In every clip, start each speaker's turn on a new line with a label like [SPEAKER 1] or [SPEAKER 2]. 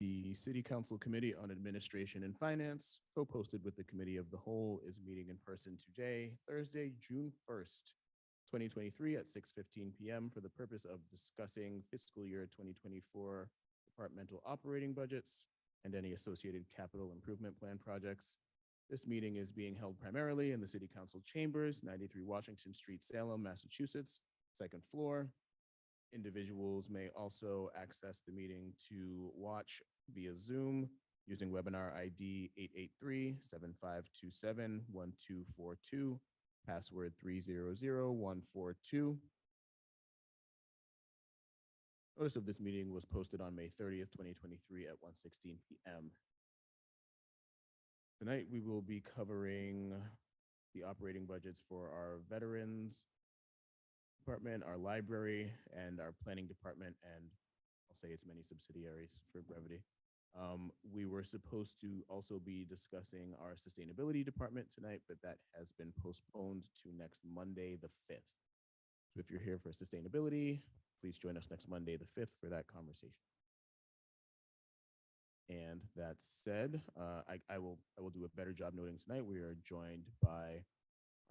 [SPEAKER 1] The City Council Committee on Administration and Finance, co-posted with the Committee of the Whole, is meeting in person today, Thursday, June 1st, 2023 at 6:15 p.m. for the purpose of discussing fiscal year 2024 departmental operating budgets and any associated capital improvement plan projects. This meeting is being held primarily in the City Council chambers, 93 Washington Street, Salem, Massachusetts, second floor. Individuals may also access the meeting to watch via Zoom using webinar ID 883-7527-1242, password 300142. Notice of this meeting was posted on May 30th, 2023 at 1:16 p.m. Tonight, we will be covering the operating budgets for our veterans department, our library, and our planning department, and I'll say its many subsidiaries for brevity. We were supposed to also be discussing our sustainability department tonight, but that has been postponed to next Monday, the 5th. So if you're here for sustainability, please join us next Monday, the 5th, for that conversation. And that said, I will do a better job noting tonight. We are joined by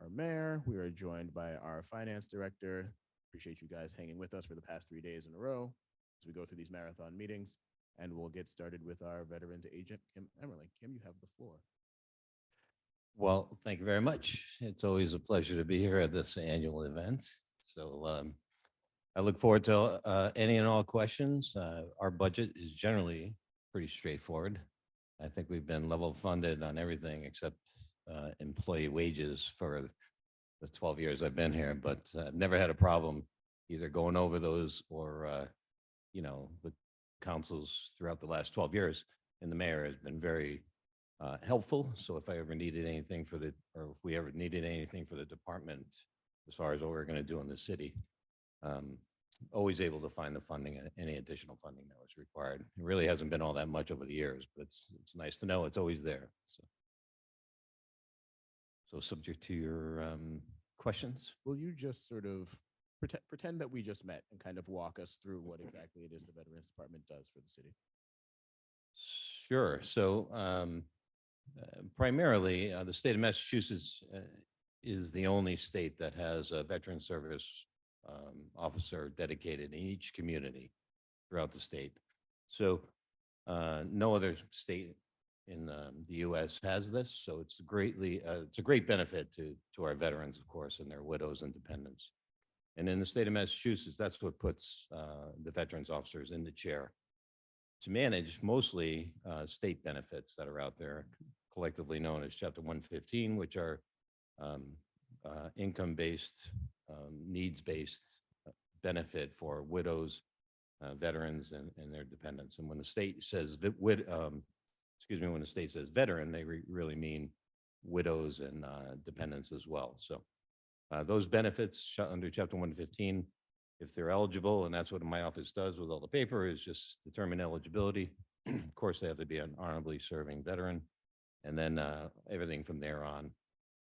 [SPEAKER 1] our mayor. We are joined by our finance director. Appreciate you guys hanging with us for the past 3 days in a row as we go through these marathon meetings. And we'll get started with our veterans agent, Kim Emmerling. Kim, you have the floor.
[SPEAKER 2] Well, thank you very much. It's always a pleasure to be here at this annual event. So I look forward to any and all questions. Our budget is generally pretty straightforward. I think we've been level funded on everything except employee wages for the 12 years I've been here, but I've never had a problem either going over those or, the councils throughout the last 12 years. And the mayor has been very helpful. So if I ever needed anything or if we ever needed anything for the department, as far as what we're going to do in the city, always able to find the funding and any additional funding that was required. It really hasn't been all that much over the years, but it's nice to know it's always there. So subject to your questions.
[SPEAKER 1] Will you just sort of pretend that we just met and kind of walk us through what exactly it is the Veterans Department does for the city?
[SPEAKER 2] Sure. So primarily, the state of Massachusetts is the only state that has a veteran service officer dedicated in each community throughout the state. So no other state in the U.S. has this. So it's a great benefit to our veterans, of course, and their widows and dependents. And in the state of Massachusetts, that's what puts the veterans officers in the chair to manage mostly state benefits that are out there, collectively known as Chapter 115, which are income-based, needs-based benefit for widows, veterans, and their dependents. And when the state says when the state says veteran, they really mean widows and dependents as well. So those benefits under Chapter 115, if they're eligible, and that's what my office does with all the paper, is just determine eligibility. Of course, they have to be an honorably serving veteran, and then everything from there on.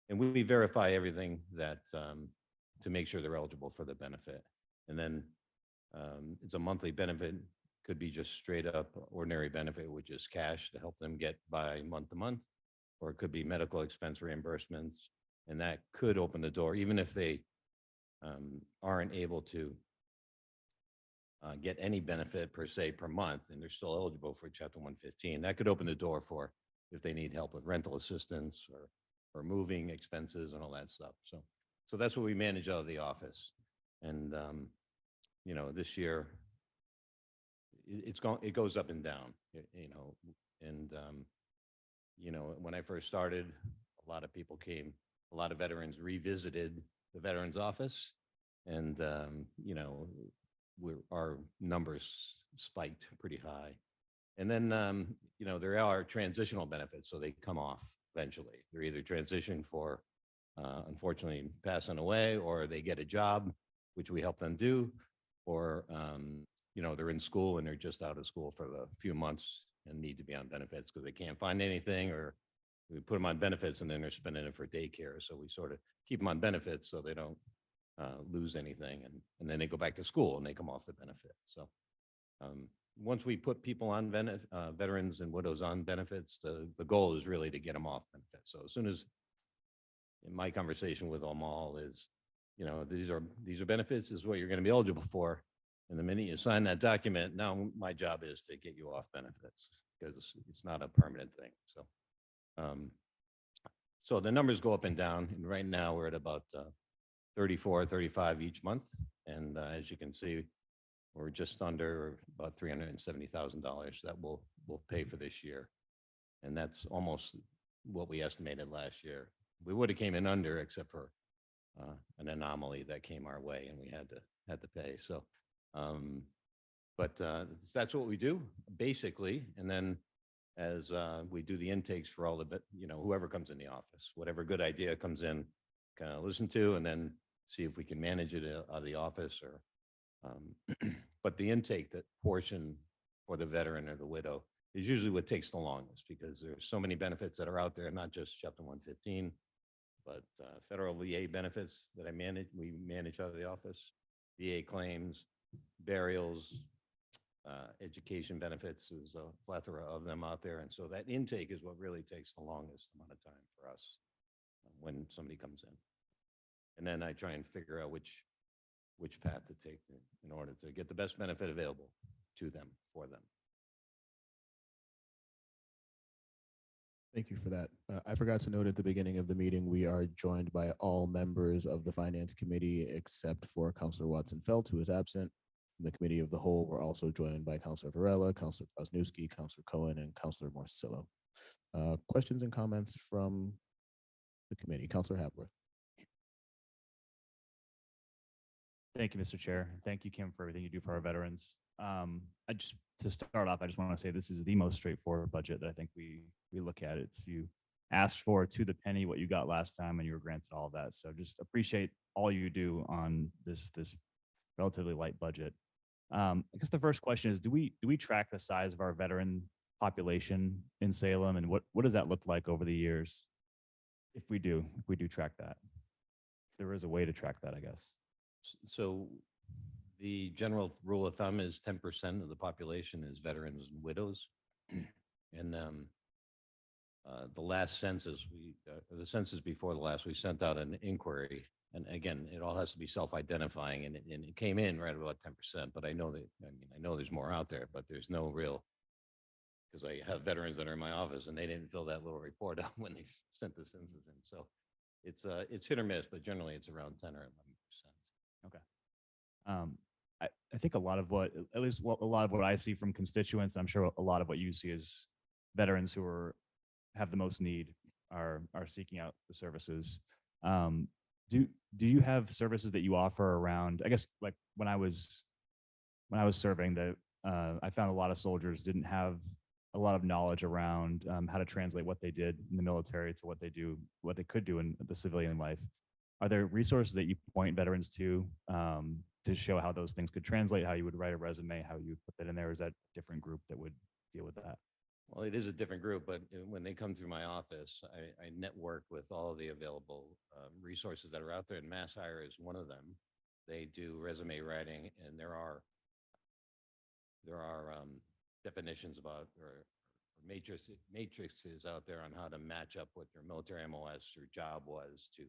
[SPEAKER 2] And we verify everything that to make sure they're eligible for the benefit. And then it's a monthly benefit, could be just straight up ordinary benefit, which is cash to help them get by month to month, or it could be medical expense reimbursements. And that could open the door, even if they aren't able to get any benefit per se per month, and they're still eligible for Chapter 115. That could open the door for if they need help with rental assistance or moving expenses and all that stuff. So that's what we manage out of the office. And this year it goes up and down. When I first started, a lot of people came. A lot of veterans revisited the veterans office, and our numbers spiked pretty high. And then there are transitional benefits, so they come off eventually. They're either transition for unfortunately passing away, or they get a job, which we help them do, or they're in school and they're just out of school for a few months and need to be on benefits because they can't find anything, or we put them on benefits and then they're spending it for daycare. So we sort of keep them on benefits so they don't lose anything. And then they go back to school and they come off the benefit. So Once we put people on veterans and widows on benefits, the goal is really to get them off benefits. So as soon as, in my conversation with them all is, these are benefits, this is what you're going to be eligible for. And the minute you sign that document, now my job is to get you off benefits because it's not a permanent thing. So the numbers go up and down. And right now we're at about 34, 35 each month. And as you can see, we're just under about $370,000 that we'll pay for this year. And that's almost what we estimated last year. We would have came in under except for an anomaly that came our way and we had to pay. So, but that's what we do basically. And then as we do the intakes for all the, whoever comes in the office, whatever good idea comes in, kind of listen to, and then see if we can manage it out of the office or, but the intake, that portion for the veteran or the widow is usually what takes the longest because there's so many benefits that are out there, not just Chapter 115, but federal VA benefits that we manage out of the office, VA claims, burials, education benefits. There's a plethora of them out there. And so that intake is what really takes the longest amount of time for us when somebody comes in. And then I try and figure out which path to take in order to get the best benefit available to them, for them.
[SPEAKER 1] Thank you for that. I forgot to note at the beginning of the meeting, we are joined by all members of the Finance Committee except for Councilor Watson-Felt, who is absent. In the Committee of the Whole, we're also joined by Councilor Varela, Councilor Kwasniewski, Councilor Cohen, and Councilor Morcillo. Questions and comments from the committee? Councilor Hapworth.
[SPEAKER 3] Thank you, Mr. Chair. Thank you, Kim, for everything you do for our veterans. To start off, I just want to say this is the most straightforward budget that I think we look at. It's you asked for to the penny what you got last time, and you were granted all of that. So just appreciate all you do on this relatively light budget. I guess the first question is, do we track the size of our veteran population in Salem, and what does that look like over the years? If we do track that, if there is a way to track that, I guess.
[SPEAKER 2] So the general rule of thumb is 10% of the population is veterans and widows. And the last census, the census before the last, we sent out an inquiry. And again, it all has to be self-identifying, and it came in right about 10%. But I know there's more out there, but there's no real, because I have veterans that are in my office and they didn't fill that little report out when they sent the census in. So it's hit or miss, but generally it's around 10 or 11%.
[SPEAKER 3] Okay. I think a lot of what I see from constituents, I'm sure a lot of what you see is veterans who have the most need are seeking out the services. Do you have services that you offer around, I guess, like when I was serving, I found a lot of soldiers didn't have a lot of knowledge around how to translate what they did in the military to what they could do in the civilian life. Are there resources that you point veterans to show how those things could translate, how you would write a resume, how you put that in there? Or is that a different group that would deal with that?
[SPEAKER 2] Well, it is a different group, but when they come through my office, I network with all the available resources that are out there, and Mass Hire is one of them. They do resume writing, and there are definitions about or matrices out there on how to match up what your military MOS or job was to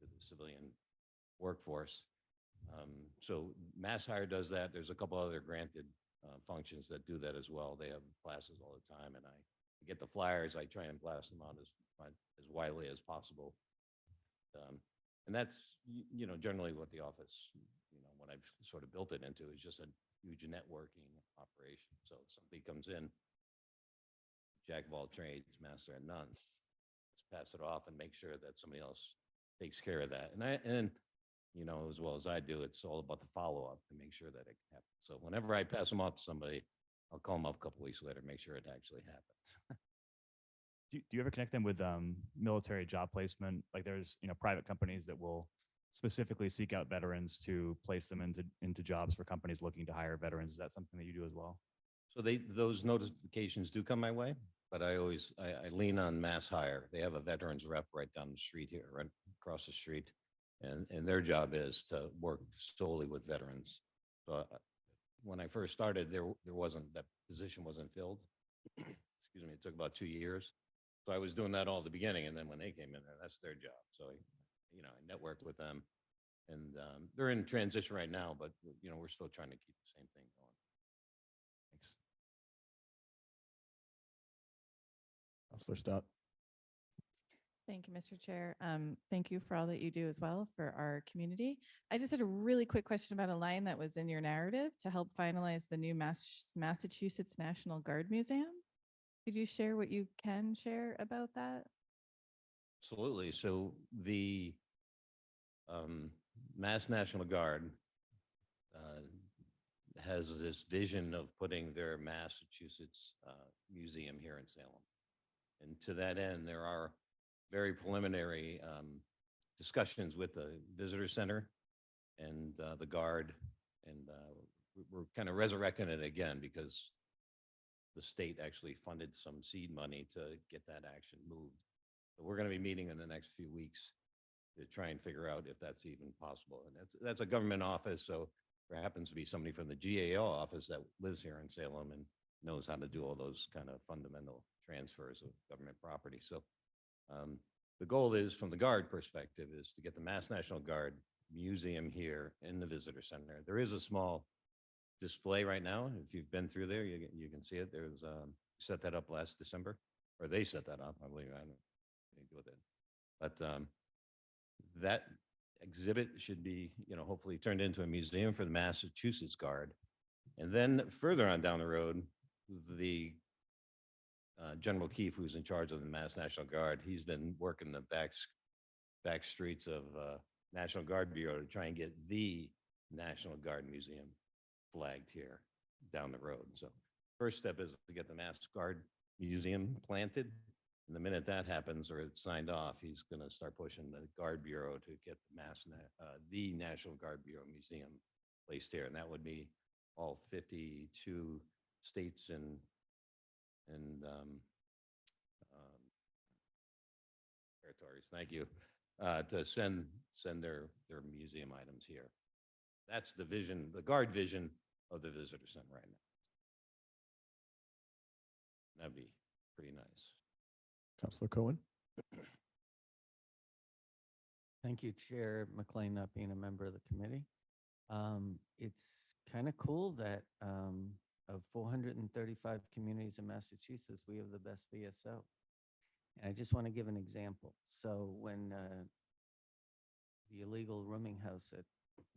[SPEAKER 2] the civilian workforce. So Mass Hire does that. There's a couple other granted functions that do that as well. They have classes all the time, and I get the flyers. I try and blast them out as widely as possible. And that's, generally what the office, what I've sort of built it into is just a huge networking operation. So if somebody comes in, jack of all trades, master of none, just pass it off and make sure that somebody else takes care of that. And as well as I do, it's all about the follow-up to make sure that it happens. So whenever I pass them off to somebody, I'll call them up a couple weeks later, make sure it actually happens.
[SPEAKER 3] Do you ever connect them with military job placement? Like there's, private companies that will specifically seek out veterans to place them into jobs for companies looking to hire veterans. Is that something that you do as well?
[SPEAKER 2] So those notifications do come my way, but I lean on Mass Hire. They have a veterans rep right down the street here, right across the street. And their job is to work solely with veterans. So when I first started, there wasn't, that position wasn't filled. Excuse me, it took about 2 years. So I was doing that all at the beginning, and then when they came in there, that's their job. So, I networked with them. And they're in transition right now, but, we're still trying to keep the same thing going.
[SPEAKER 3] Thanks.
[SPEAKER 1] Counselor Stout.
[SPEAKER 4] Thank you, Mr. Chair. Thank you for all that you do as well for our community. I just had a really quick question about a line that was in your narrative to help finalize the new Massachusetts National Guard Museum. Could you share what you can share about that?
[SPEAKER 2] Absolutely. So the Mass National Guard has this vision of putting their Massachusetts museum here in Salem. And to that end, there are very preliminary discussions with the visitor center and the Guard. And we're kind of resurrecting it again because the state actually funded some seed money to get that action moved. So we're going to be meeting in the next few weeks to try and figure out if that's even possible. And that's a government office, so there happens to be somebody from the GAO office that lives here in Salem and knows how to do all those kind of fundamental transfers of government property. So the goal is, from the Guard perspective, is to get the Mass National Guard Museum here in the visitor center. There is a small display right now. If you've been through there, you can see it. There's set that up last December, or they set that up, I believe. I don't know anything to do with it. But that exhibit should be, hopefully turned into a museum for the Massachusetts Guard. And then further on down the road, the General Keefe, who's in charge of the Mass National Guard, he's been working the back streets of National Guard Bureau to try and get the National Guard Museum flagged here down the road. So first step is to get the Mass Guard Museum planted. And the minute that happens, or it's signed off, he's going to start pushing the Guard Bureau to get the National Guard Bureau Museum placed here. And that would be all 52 states and territories. Thank you. To send their museum items here. That's the vision, the Guard vision of the visitor center right now. That'd be pretty nice.
[SPEAKER 1] Counselor Cohen.
[SPEAKER 5] Thank you, Chair McLean, not being a member of the committee. It's kind of cool that of 435 communities in Massachusetts, we have the best VSO. And I just want to give an example. So when the illegal rooming house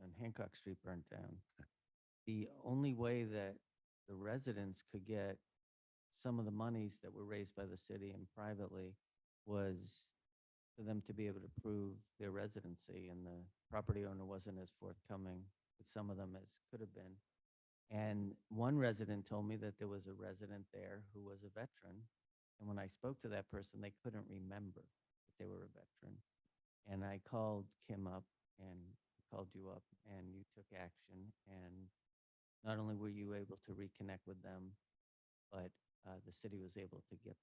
[SPEAKER 5] on Hancock Street burnt down, the only way that the residents could get some of the monies that were raised by the city and privately was for them to be able to prove their residency, and the property owner wasn't as forthcoming with some of them as could have been. And one resident told me that there was a resident there who was a veteran. And when I spoke to that person, they couldn't remember that they were a veteran. And I called Kim up and called you up, and you took action. And not only were you able to reconnect with them, but the city was able to get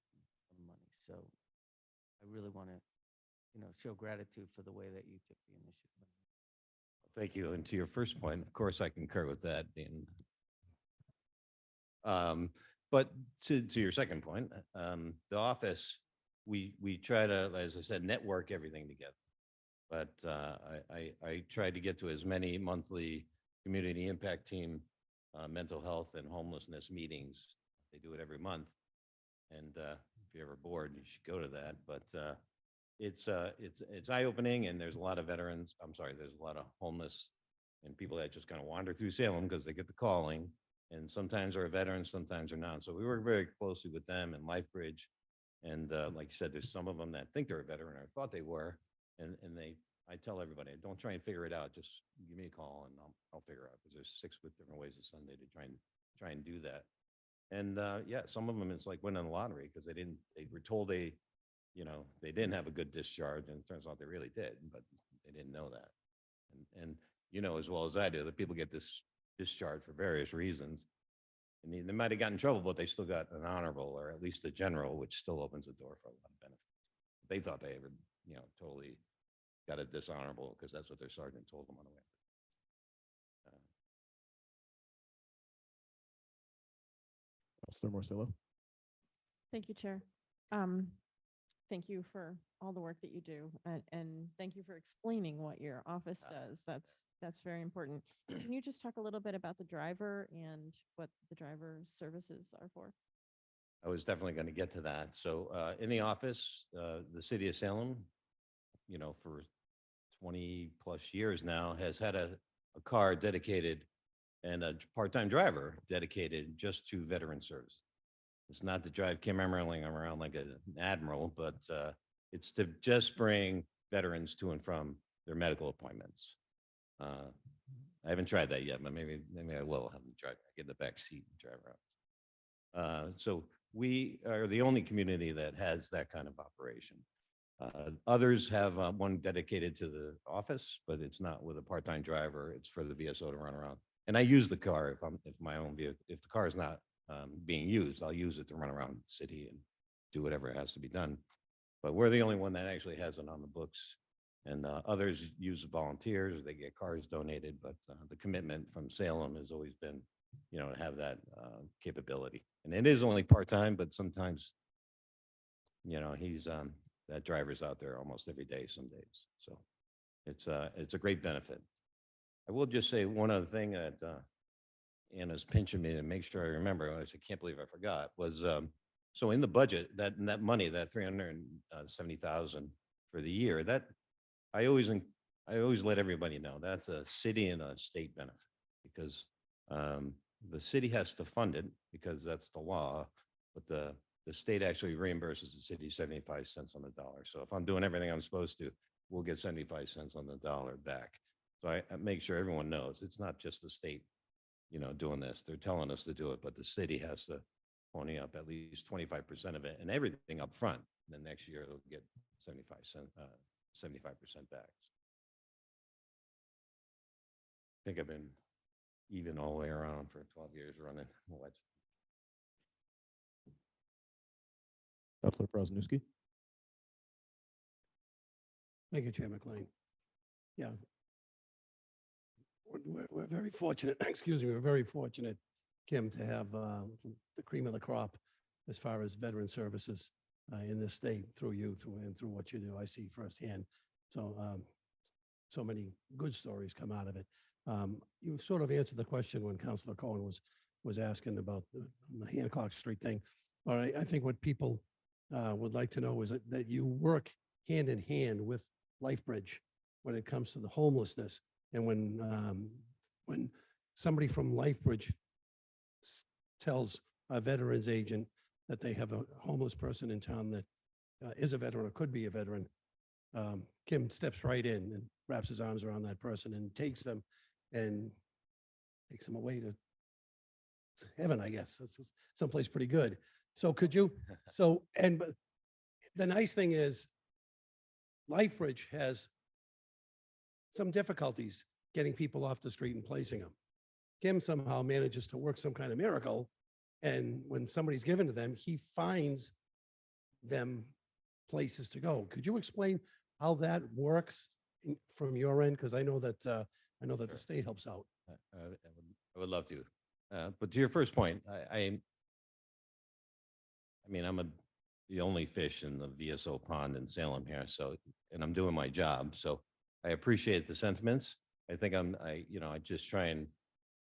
[SPEAKER 5] some money. So I really want to, show gratitude for the way that you took the initiative.
[SPEAKER 2] Thank you. And to your first point, of course, I concur with that, Dean. But to your second point, the office, we try to, as I said, network everything together. But I tried to get to as many monthly community impact team mental health and homelessness meetings. They do it every month. And if you're ever bored, you should go to that. But it's eye-opening, and there's a lot of veterans. I'm sorry, there's a lot of homeless and people that just kind of wander through Salem because they get the calling. And sometimes they're veterans, sometimes they're not. So we work very closely with them and LifeBridge. And like you said, there's some of them that think they're a veteran or thought they were. And I tell everybody, don't try and figure it out. Just give me a call and I'll figure it out, because there's 6 different ways of Sunday to try and do that. And yeah, some of them, it's like winning the lottery, because they were told they didn't have a good discharge, and it turns out they really did, but they didn't know that. And as well as I do, that people get this discharge for various reasons. And they might have gotten in trouble, but they still got an honorable, or at least a general, which still opens the door for a lot of benefits. They thought they ever, totally got a dishonorable because that's what their sergeant told them on the way.
[SPEAKER 1] Counselor Morcillo.
[SPEAKER 6] Thank you, Chair. Thank you for all the work that you do, and thank you for explaining what your office does. That's very important. Can you just talk a little bit about the driver and what the driver services are for?
[SPEAKER 2] I was definitely going to get to that. So in the office, the city of Salem, for 20 plus years now, has had a car dedicated and a part-time driver dedicated just to veteran service. It's not to drive Kim Emmerling around like an admiral, but it's to just bring veterans to and from their medical appointments. I haven't tried that yet, but maybe I will have them drive, get in the back seat and drive around. So we are the only community that has that kind of operation. Others have one dedicated to the office, but it's not with a part-time driver. It's for the VSO to run around. And I use the car if my own vehicle, if the car is not being used, I'll use it to run around the city and do whatever has to be done. But we're the only one that actually has it on the books. And others use volunteers, they get cars donated, but the commitment from Salem has always been, to have that capability. And it is only part-time, but sometimes, he's that driver's out there almost every day, some days. So it's a great benefit. I will just say one other thing that Anna's pinching me to make sure I remember, I can't believe I forgot, was so in the budget, that money, that 370,000 for the year, that I always let everybody know that's a city and a state benefit, because the city has to fund it because that's the law, but the state actually reimburses the city 75 cents on the dollar. So if I'm doing everything I'm supposed to, we'll get 75 cents on the dollar back. So I make sure everyone knows it's not just the state, doing this. They're telling us to do it, but the city has to pony up at least 25% of it and everything up front. And then next year it'll get 75% back. I think I've been even all the way around for 12 years running.
[SPEAKER 1] Counselor Brazanowski.
[SPEAKER 7] Thank you, Chair McLean. Yeah. We're very fortunate, excuse me, we're very fortunate, Kim, to have the cream of the crop as far as veteran services in this state through you, through what you do. I see firsthand. So, so many good stories come out of it. You sort of answered the question when Councilor Cohen was asking about the Hancock Street thing. All right, I think what people would like to know is that you work hand in hand with LifeBridge when it comes to the homelessness. And when somebody from LifeBridge tells a veterans agent that they have a homeless person in town that is a veteran or could be a veteran, Kim steps right in and wraps his arms around that person and takes them away to heaven, I guess. It's someplace pretty good. So could you, but the nice thing is LifeBridge has some difficulties getting people off the street and placing them. Kim somehow manages to work some kind of miracle. And when somebody's given to them, he finds them places to go. Could you explain how that works from your end? Because I know that the state helps out.
[SPEAKER 2] I would love to. But to your first point, I mean, I'm the only fish in the VSO pond in Salem here. So, and I'm doing my job. So I appreciate the sentiments. I think I just try and,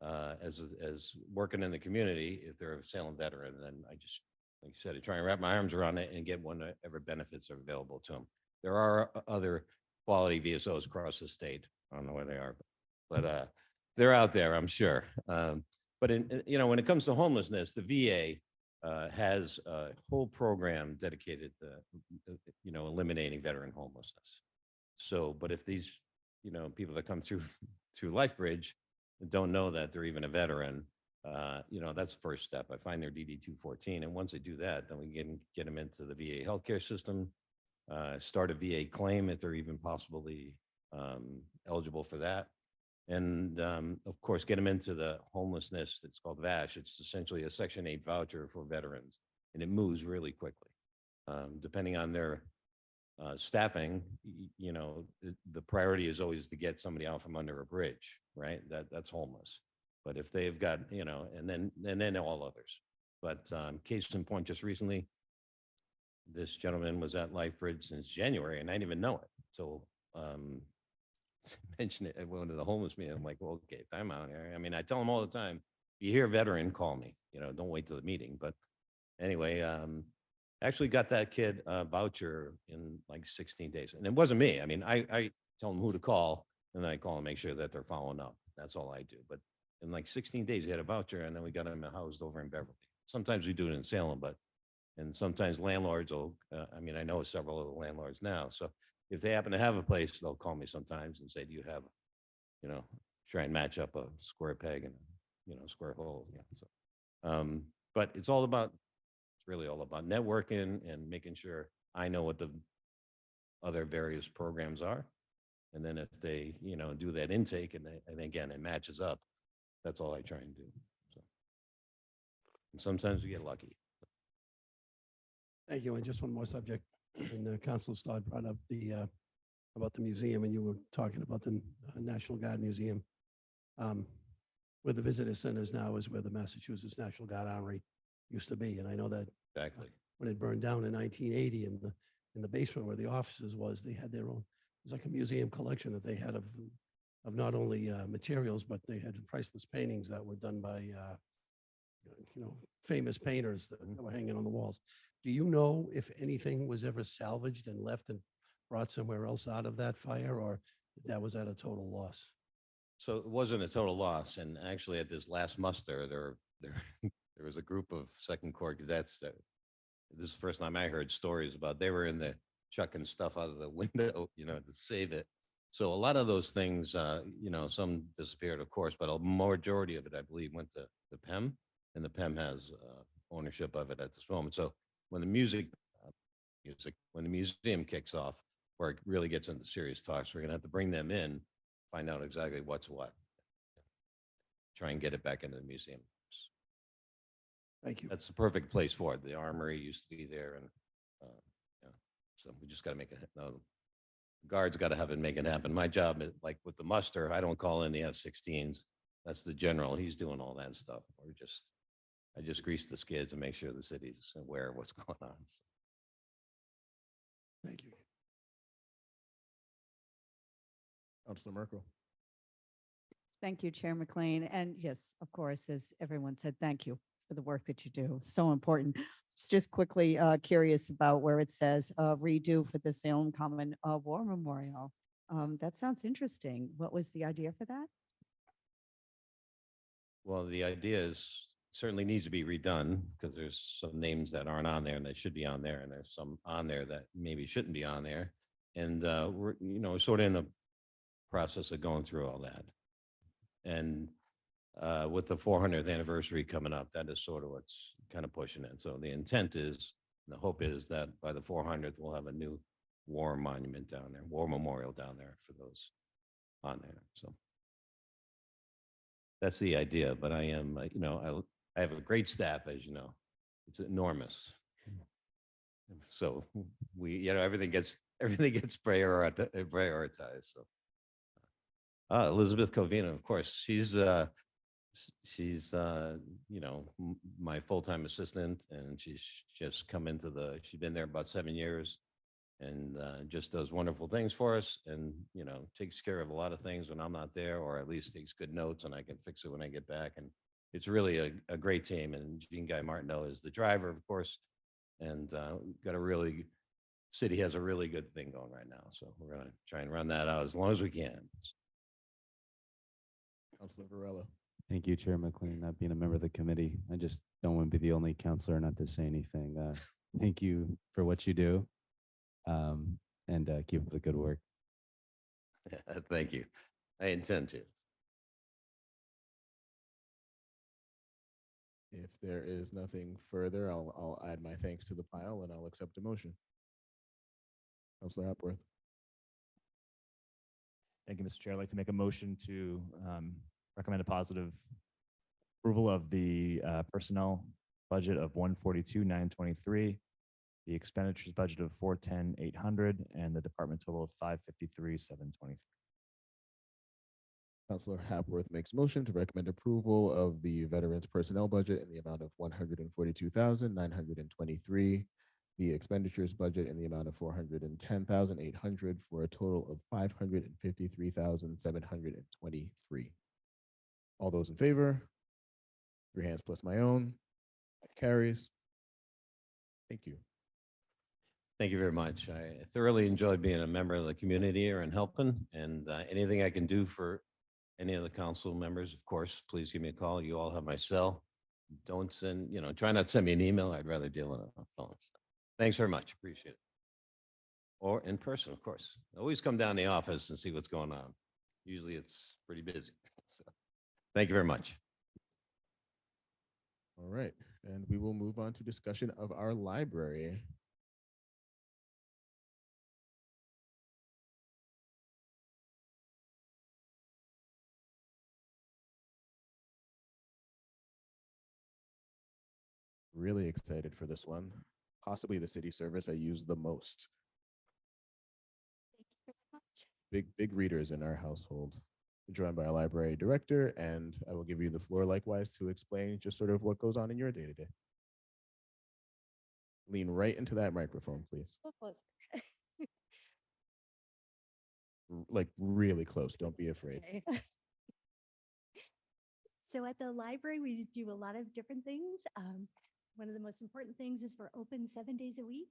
[SPEAKER 2] as working in the community, if they're a Salem veteran, then I just, like you said, I try and wrap my arms around it and get whatever benefits are available to them. There are other quality VSOs across the state. I don't know where they are, but they're out there, I'm sure. But when it comes to homelessness, the VA has a whole program dedicated to, eliminating veteran homelessness. So, but if these, people that come through LifeBridge don't know that they're even a veteran, that's the first step. I find their DD 214. And once they do that, then we can get them into the VA healthcare system, start a VA claim if they're even possibly eligible for that. And of course, get them into the homelessness. It's called VASH. It's essentially a Section 8 voucher for veterans, and it moves really quickly. Depending on their staffing, the priority is always to get somebody out from under a bridge, right? That's homeless. But if they've got, and then all others. But case in point, just recently, this gentleman was at LifeBridge since January, and I didn't even know it. So mentioned it at one of the homeless meetings. I'm like, well, okay, time out here. I mean, I tell them all the time, if you hear veteran, call me. You know, don't wait till the meeting. But anyway, actually got that kid a voucher in like 16 days. And it wasn't me. I mean, I tell them who to call, and then I call and make sure that they're following up. That's all I do. But in like 16 days, he had a voucher, and then we got him housed over in Beverly. Sometimes we do it in Salem, and sometimes landlords will, I mean, I know several of the landlords now. So if they happen to have a place, they'll call me sometimes and say, do you have, you know, try and match up a square peg and, you know, square hole. Yeah. So, but it's really all about networking and making sure I know what the other various programs are. And then if they, you know, do that intake and again, it matches up, that's all I try and do. So, and sometimes we get lucky.
[SPEAKER 7] Thank you. And just one more subject. And Council Stodd brought up about the museum, and you were talking about the National Guard Museum. Where the visitor centers now is where the Massachusetts National Guard Armory used to be. And I know that
[SPEAKER 2] Exactly.
[SPEAKER 7] when it burned down in 1980, in the basement where the offices was, they had their own, it was like a museum collection that they had of not only materials, but they had priceless paintings that were done by you know, famous painters that were hanging on the walls. Do you know if anything was ever salvaged and left and brought somewhere else out of that fire, or that was at a total loss?
[SPEAKER 2] So it wasn't a total loss. And actually at this last muster, there was a group of Second Corps cadets that this is the first time I heard stories about. They were in there chucking stuff out of the window, you know, to save it. So a lot of those things, you know, some disappeared, of course, but a majority of it, I believe, went to the PEM, and the PEM has ownership of it at this moment. So when when the museum kicks off, where it really gets into serious talks, we're going to have to bring them in, find out exactly what's what, try and get it back into the museum.
[SPEAKER 7] Thank you.
[SPEAKER 2] That's the perfect place for it. The armory used to be there, and yeah, so we just got to make it. No, guards got to have it, make it happen. My job, like with the muster, I don't call in the F-16s. That's the general. He's doing all that stuff. I just grease the skids and make sure the city's aware of what's going on. So.
[SPEAKER 7] Thank you.
[SPEAKER 1] Councilor Merkel.
[SPEAKER 8] Thank you, Chair McLean. And yes, of course, as everyone said, thank you for the work that you do. So important. Just quickly curious about where it says redo for the Salem Common War Memorial. That sounds interesting. What was the idea for that?
[SPEAKER 2] Well, the idea is certainly needs to be redone because there's some names that aren't on there and they should be on there, and there's some on there that maybe shouldn't be on there. And we're, you know, sort of in the process of going through all that. And with the 400th anniversary coming up, that is sort of what's kind of pushing it. So the intent is, and the hope is that by the 400th, we'll have a new war monument down there, war memorial down there for those on there. So that's the idea. But I am, you know, I have a great staff, as you know. It's enormous. So we, you know, everything gets prioritized. So Elizabeth Covina, of course, she's you know, my full-time assistant, and she's just come into she's been there about 7 years, and just does wonderful things for us, and, you know, takes care of a lot of things when I'm not there, or at least takes good notes, and I can fix it when I get back. And it's really a great team. And Jean Guy Martineau is the driver, of course, and city has a really good thing going right now. So we're going to try and run that out as long as we can.
[SPEAKER 1] Councilor Varela.
[SPEAKER 3] Thank you, Chair McLean. Not being a member of the committee, I just don't want to be the only counselor not to say anything. Thank you for what you do, and keep up the good work.
[SPEAKER 2] Thank you. I intend to.
[SPEAKER 1] If there is nothing further, I'll add my thanks to the pile, and I'll accept a motion. Councilor Hepworth.
[SPEAKER 3] Thank you, Mr. Chair. I'd like to make a motion to recommend a positive approval of the personnel budget of 142,923, the expenditures budget of 410,800, and the department total of 553,723.
[SPEAKER 1] Counselor Hapworth makes motion to recommend approval of the Veterans Personnel Budget in the amount of $142,923, the expenditures budget in the amount of $410,800 for a total of $553,723. All those in favor? 3 hands plus my own. That carries. Thank you.
[SPEAKER 2] Thank you very much. I thoroughly enjoyed being a member of the community here and helping, and anything I can do for any of the council members, of course, please give me a call. You all have my cell. Don't send, try not to send me an email. I'd rather deal on a phone. Thanks very much. Appreciate it. Or in person, of course. Always come down to the office and see what's going on. Usually it's pretty busy. So, thank you very much.
[SPEAKER 1] All right, and we will move on to discussion of our library. Really excited for this one. Possibly the city service I use the most. Big readers in our household. Joined by our library director, and I will give you the floor likewise to explain just sort of what goes on in your day-to-day. Lean right into that microphone, please. Like really close. Don't be afraid.
[SPEAKER 9] Okay. So at the library, we do a lot of different things. One of the most important things is we're open 7 days a week.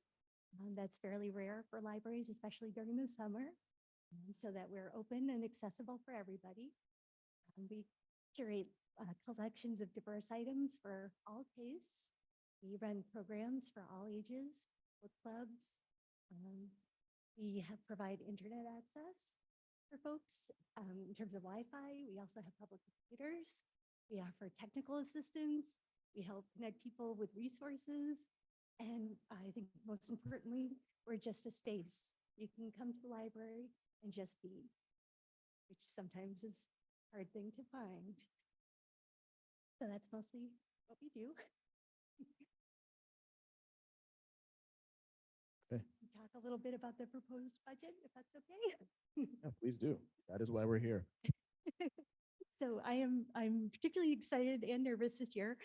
[SPEAKER 9] That's fairly rare for libraries, especially during the summer, so that we're open and accessible for everybody. We curate collections of diverse items for all tastes. We run programs for all ages, book clubs. We provide internet access for folks in terms of Wi-Fi. We also have public computers. We offer technical assistance. We help connect people with resources. And I think most importantly, we're just a space. You can come to the library and just be, which sometimes is a hard thing to find. So that's mostly what we do.
[SPEAKER 1] Okay.
[SPEAKER 9] Talk a little bit about the proposed budget, if that's okay.
[SPEAKER 1] Yeah, please do. That is why we're here.
[SPEAKER 9] So I'm particularly excited and nervous this year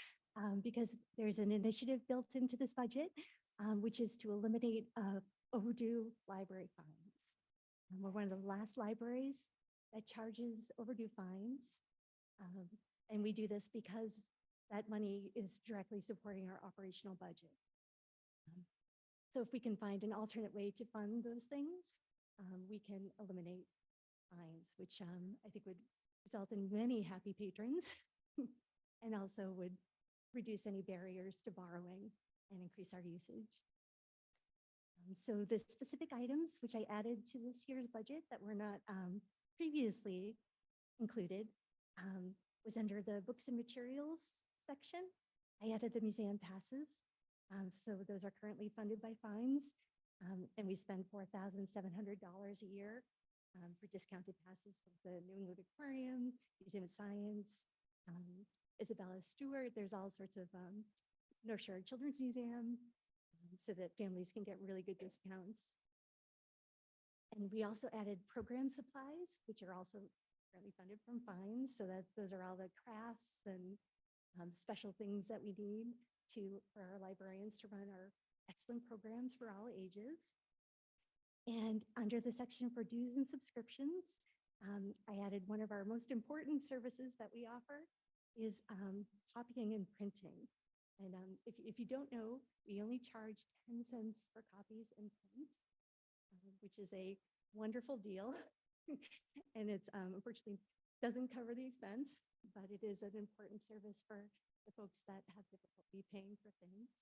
[SPEAKER 9] because there's an initiative built into this budget, which is to eliminate overdue library fines. We're one of the last libraries that charges overdue fines. And we do this because that money is directly supporting our operational budget. So if we can find an alternate way to fund those things, we can eliminate fines, which I think would result in many happy patrons and also would reduce any barriers to borrowing and increase our usage. So the specific items which I added to this year's budget that were not previously included was under the books and materials section. I added the museum passes. So those are currently funded by fines, and we spend $4,700 a year for discounted passes for the New England Aquarium, Museum of Science, Isabella Stewart. There's all sorts of North Shore Children's Museum, so that families can get really good discounts. And we also added program supplies, which are also currently funded from fines, so that those are all the crafts and special things that we need for our librarians to run our excellent programs for all ages. And under the section for dues and subscriptions, I added one of our most important services that we offer is copying and printing. And if you don't know, we only charge 10 cents for copies and print, which is a wonderful deal. And it's unfortunately doesn't cover the expense, but it is an important service for the folks that have difficulty paying for things.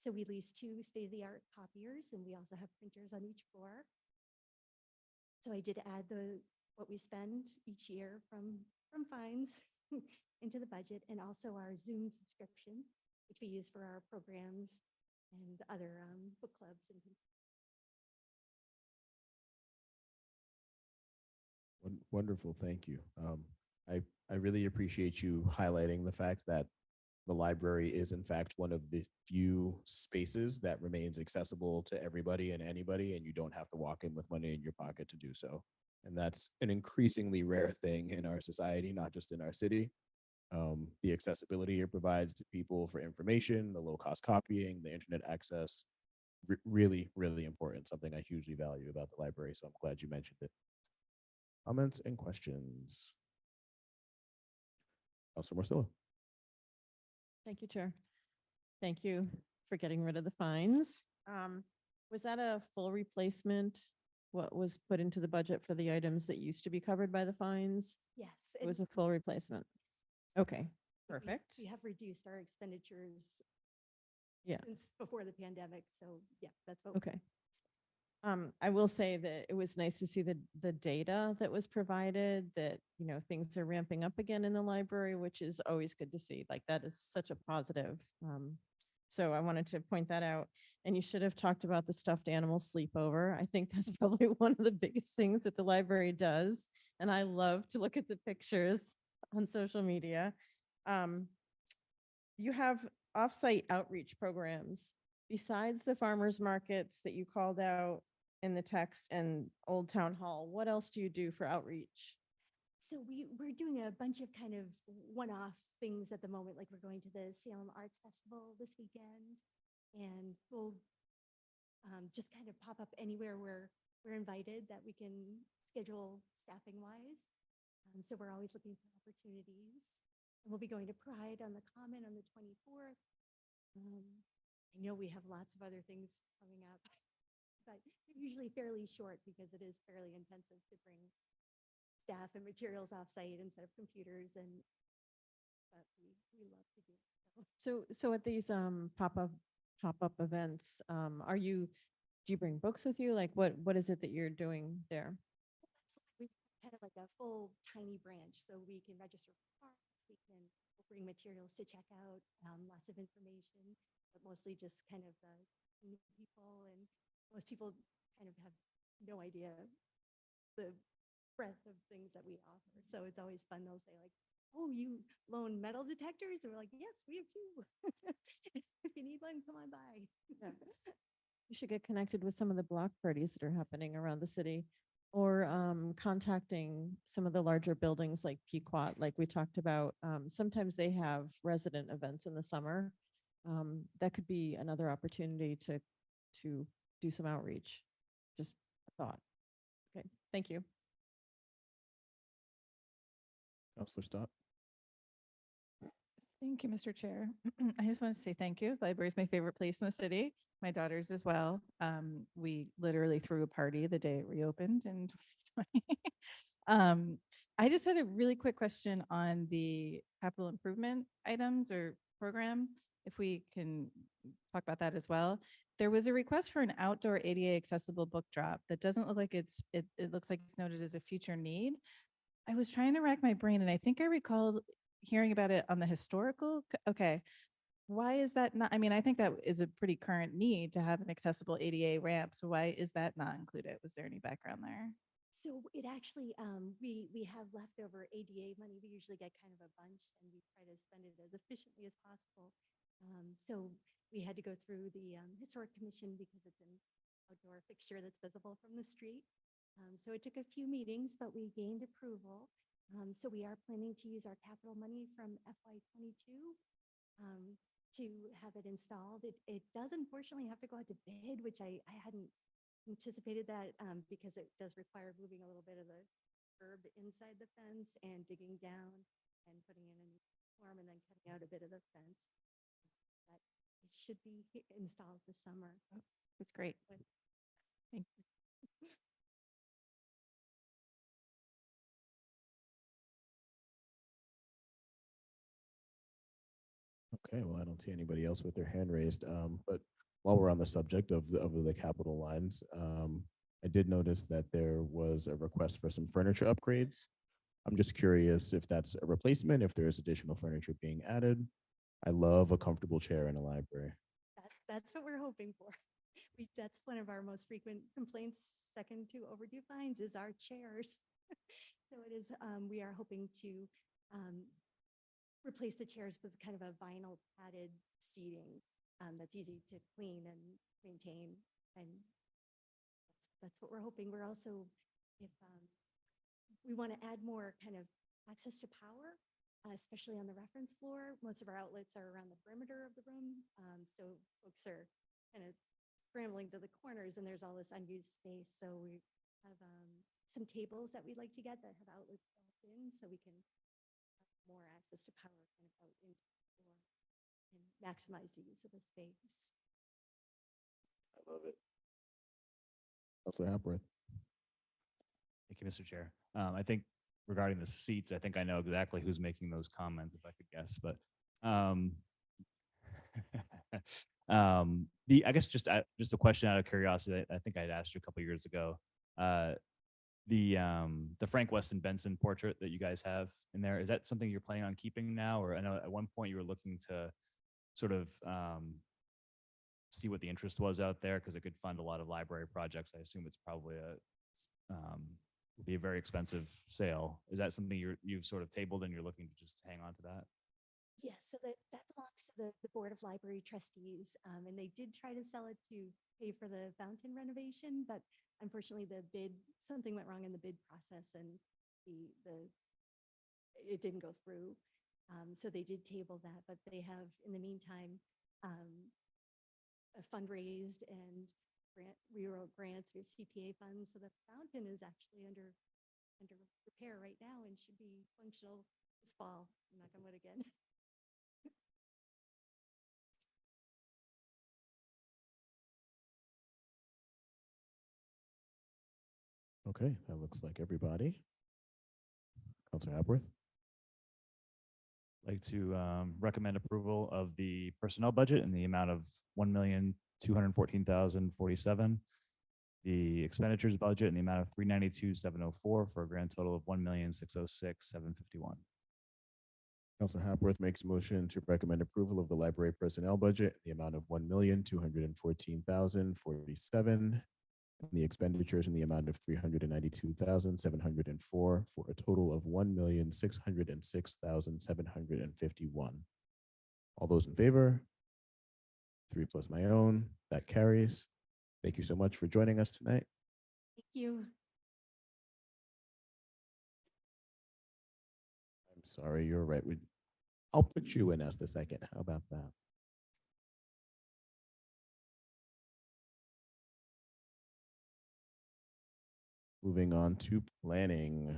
[SPEAKER 9] So we lease 2 state-of-the-art copiers, and we also have printers on each floor. So I did add what we spend each year from fines into the budget, and also our Zoom subscription, which we use for our programs and other book clubs and things.
[SPEAKER 1] Wonderful, thank you. I really appreciate you highlighting the fact that the library is in fact one of the few spaces that remains accessible to everybody and anybody, and you don't have to walk in with money in your pocket to do so. And that's an increasingly rare thing in our society, not just in our city. The accessibility it provides to people for information, the low cost copying, the internet access, really, really important. Something I hugely value about the library. So I'm glad you mentioned it. Comments and questions? Councilor Marcillo.
[SPEAKER 6] Thank you, Chair. Thank you for getting rid of the fines. Was that a full replacement? What was put into the budget for the items that used to be covered by the fines?
[SPEAKER 9] Yes.
[SPEAKER 6] It was a full replacement. Okay, perfect.
[SPEAKER 9] We have reduced our expenditures
[SPEAKER 6] Yeah.
[SPEAKER 9] since before the pandemic. So yeah, that's what.
[SPEAKER 6] Okay. I will say that it was nice to see the data that was provided, that, you know, things are ramping up again in the library, which is always good to see. Like, that is such a positive. So I wanted to point that out. And you should have talked about the stuffed animal sleepover. I think that's probably one of the biggest things that the library does. And I love to look at the pictures on social media. You have offsite outreach programs besides the farmers markets that you called out in the text and Old Town Hall. What else do you do for outreach?
[SPEAKER 9] So we're doing a bunch of kind of one-off things at the moment, like we're going to the Salem Arts Festival this weekend, and we'll just kind of pop up anywhere where we're invited that we can schedule staffing wise. So we're always looking for opportunities. And we'll be going to Pride on the Common on the 24th. I know we have lots of other things coming up, but they're usually fairly short because it is fairly intensive to bring staff and materials offsite instead of computers, and but we love to do it.
[SPEAKER 6] So at these pop-up events, do you bring books with you? Like, what is it that you're doing there?
[SPEAKER 9] We kind of like a full tiny branch, so we can register for parks, we'll bring materials to check out, lots of information, but mostly just kind of new people, and most people kind of have no idea the breadth of things that we offer. So it's always fun. They'll say like, "Oh, you loan metal detectors?" And we're like, "Yes, we have two. If you need one, come on by."
[SPEAKER 6] Yeah. You should get connected with some of the block parties that are happening around the city, or contacting some of the larger buildings like Pequot, like we talked about. Sometimes they have resident events in the summer. That could be another opportunity to do some outreach. Just a thought. Okay, thank you.
[SPEAKER 1] Councilor Stott.
[SPEAKER 4] Thank you, Mr. Chair. I just want to say thank you. The library is my favorite place in the city. My daughter's as well. We literally threw a party the day it reopened in 2020. I just had a really quick question on the capital improvement items or program, if we can talk about that as well. There was a request for an outdoor ADA accessible book drop that doesn't look like it looks like it's noted as a future need. I was trying to rack my brain, and I think I recall hearing about it on the historical. Okay. Why is that not? I mean, I think that is a pretty current need to have an accessible ADA ramp. So why is that not included? Was there any background there?
[SPEAKER 9] So it actually, we have leftover ADA money. We usually get kind of a bunch, and we try to spend it as efficiently as possible. So we had to go through the Historic Commission because it's an outdoor fixture that's visible from the street. So it took a few meetings, but we gained approval. So we are planning to use our capital money from FY22 to have it installed. It does unfortunately have to go out to bid, which I hadn't anticipated that because it does require moving a little bit of the curb inside the fence and digging down and putting in a new form and then cutting out a bit of the fence. But it should be installed this summer.
[SPEAKER 4] Oh, that's great. Thank you.
[SPEAKER 1] Okay, well, I don't see anybody else with their hand raised. But while we're on the subject of the capital lines, I did notice that there was a request for some furniture upgrades. I'm just curious if that's a replacement, if there's additional furniture being added. I love a comfortable chair in a library.
[SPEAKER 9] That's what we're hoping for. That's one of our most frequent complaints, second to overdue fines, is our chairs. So it is, we are hoping to replace the chairs with kind of a vinyl padded seating that's easy to clean and maintain. And that's what we're hoping. We're also, if we want to add more kind of access to power, especially on the reference floor. Most of our outlets are around the perimeter of the room. So folks are kind of scrambling to the corners and there's all this unused space. So we have some tables that we'd like to get that have outlets built in so we can have more access to power kind of out into the floor and maximize the use of the space.
[SPEAKER 1] I love it. Counselor Hapworth.
[SPEAKER 3] Thank you, Mr. Chair. I think regarding the seats, I think I know exactly who's making those comments if I could guess, but I guess just a question out of curiosity. I think I'd asked you a couple years ago. The Frank Weston Benson portrait that you guys have in there, is that something you're planning on keeping now? Or I know at one point you were looking to sort of see what the interest was out there because it could fund a lot of library projects. I assume it's probably would be a very expensive sale. Is that something you've sort of tabled and you're looking to just hang on to that?
[SPEAKER 9] Yes, so that belongs to the Board of Library Trustees, and they did try to sell it to pay for the fountain renovation, but unfortunately something went wrong in the bid process and it didn't go through. So they did table that, but they have, in the meantime, fundraised and we wrote grants, we have CPA funds, so the fountain is actually under repair right now and should be functional this fall. Knock on wood again.
[SPEAKER 1] Okay, that looks like everybody. Counselor Hapworth.
[SPEAKER 3] Like to recommend approval of the personnel budget in the amount of $1,214,047. The expenditures budget in the amount of $392,704 for a grand total of $1,606,751.
[SPEAKER 1] Counselor Hapworth makes a motion to recommend approval of the library personnel budget in the amount of $1,214,047. And the expenditures in the amount of $392,704 for a total of $1,606,751. All those in favor? 3 plus my own, that carries. Thank you so much for joining us tonight.
[SPEAKER 9] Thank you.
[SPEAKER 1] I'm sorry, you're right. I'll put you in as the second. How about that? Moving on to planning.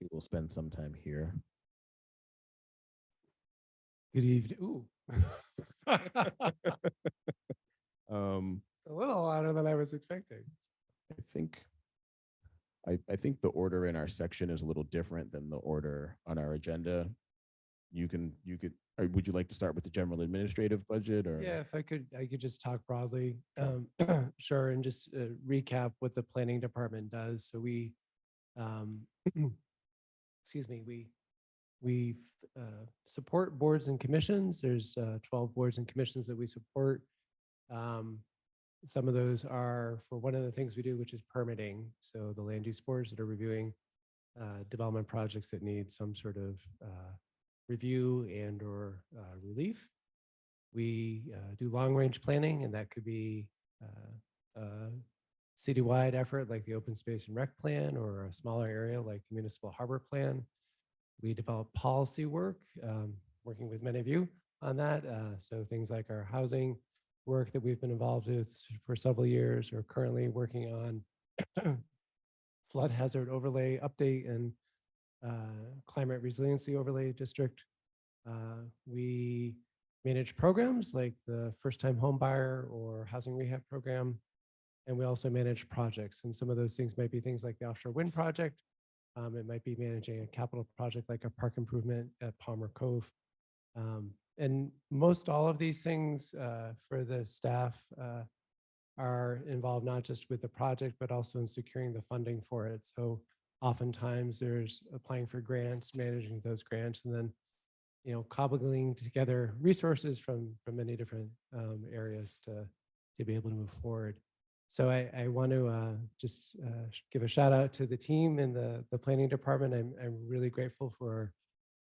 [SPEAKER 1] We will spend some time here.
[SPEAKER 10] Good evening. Ooh. A little louder than I was expecting.
[SPEAKER 1] I think the order in our section is a little different than the order on our agenda. Would you like to start with the general administrative budget or?
[SPEAKER 10] Yeah, if I could just talk broadly. Sure. And just recap what the planning department does. So we, excuse me, we support boards and commissions. There's 12 boards and commissions that we support. Some of those are for one of the things we do, which is permitting. So the land use boards that are reviewing development projects that need some sort of review and or relief. We do long range planning, and that could be a citywide effort like the open space and rec plan, or a smaller area like the municipal harbor plan. We develop policy work, working with many of you on that. So things like our housing work that we've been involved with for several years, or currently working on flood hazard overlay update and climate resiliency overlay district. We manage programs like the first time home buyer or housing rehab program. And we also manage projects. And some of those things might be things like the offshore wind project. It might be managing a capital project like a park improvement at Palmer Cove. And most all of these things for the staff are involved not just with the project, but also in securing the funding for it. So oftentimes there's applying for grants, managing those grants, and then cobbling together resources from many different areas to be able to move forward. So I want to just give a shout out to the team in the planning department. I'm really grateful for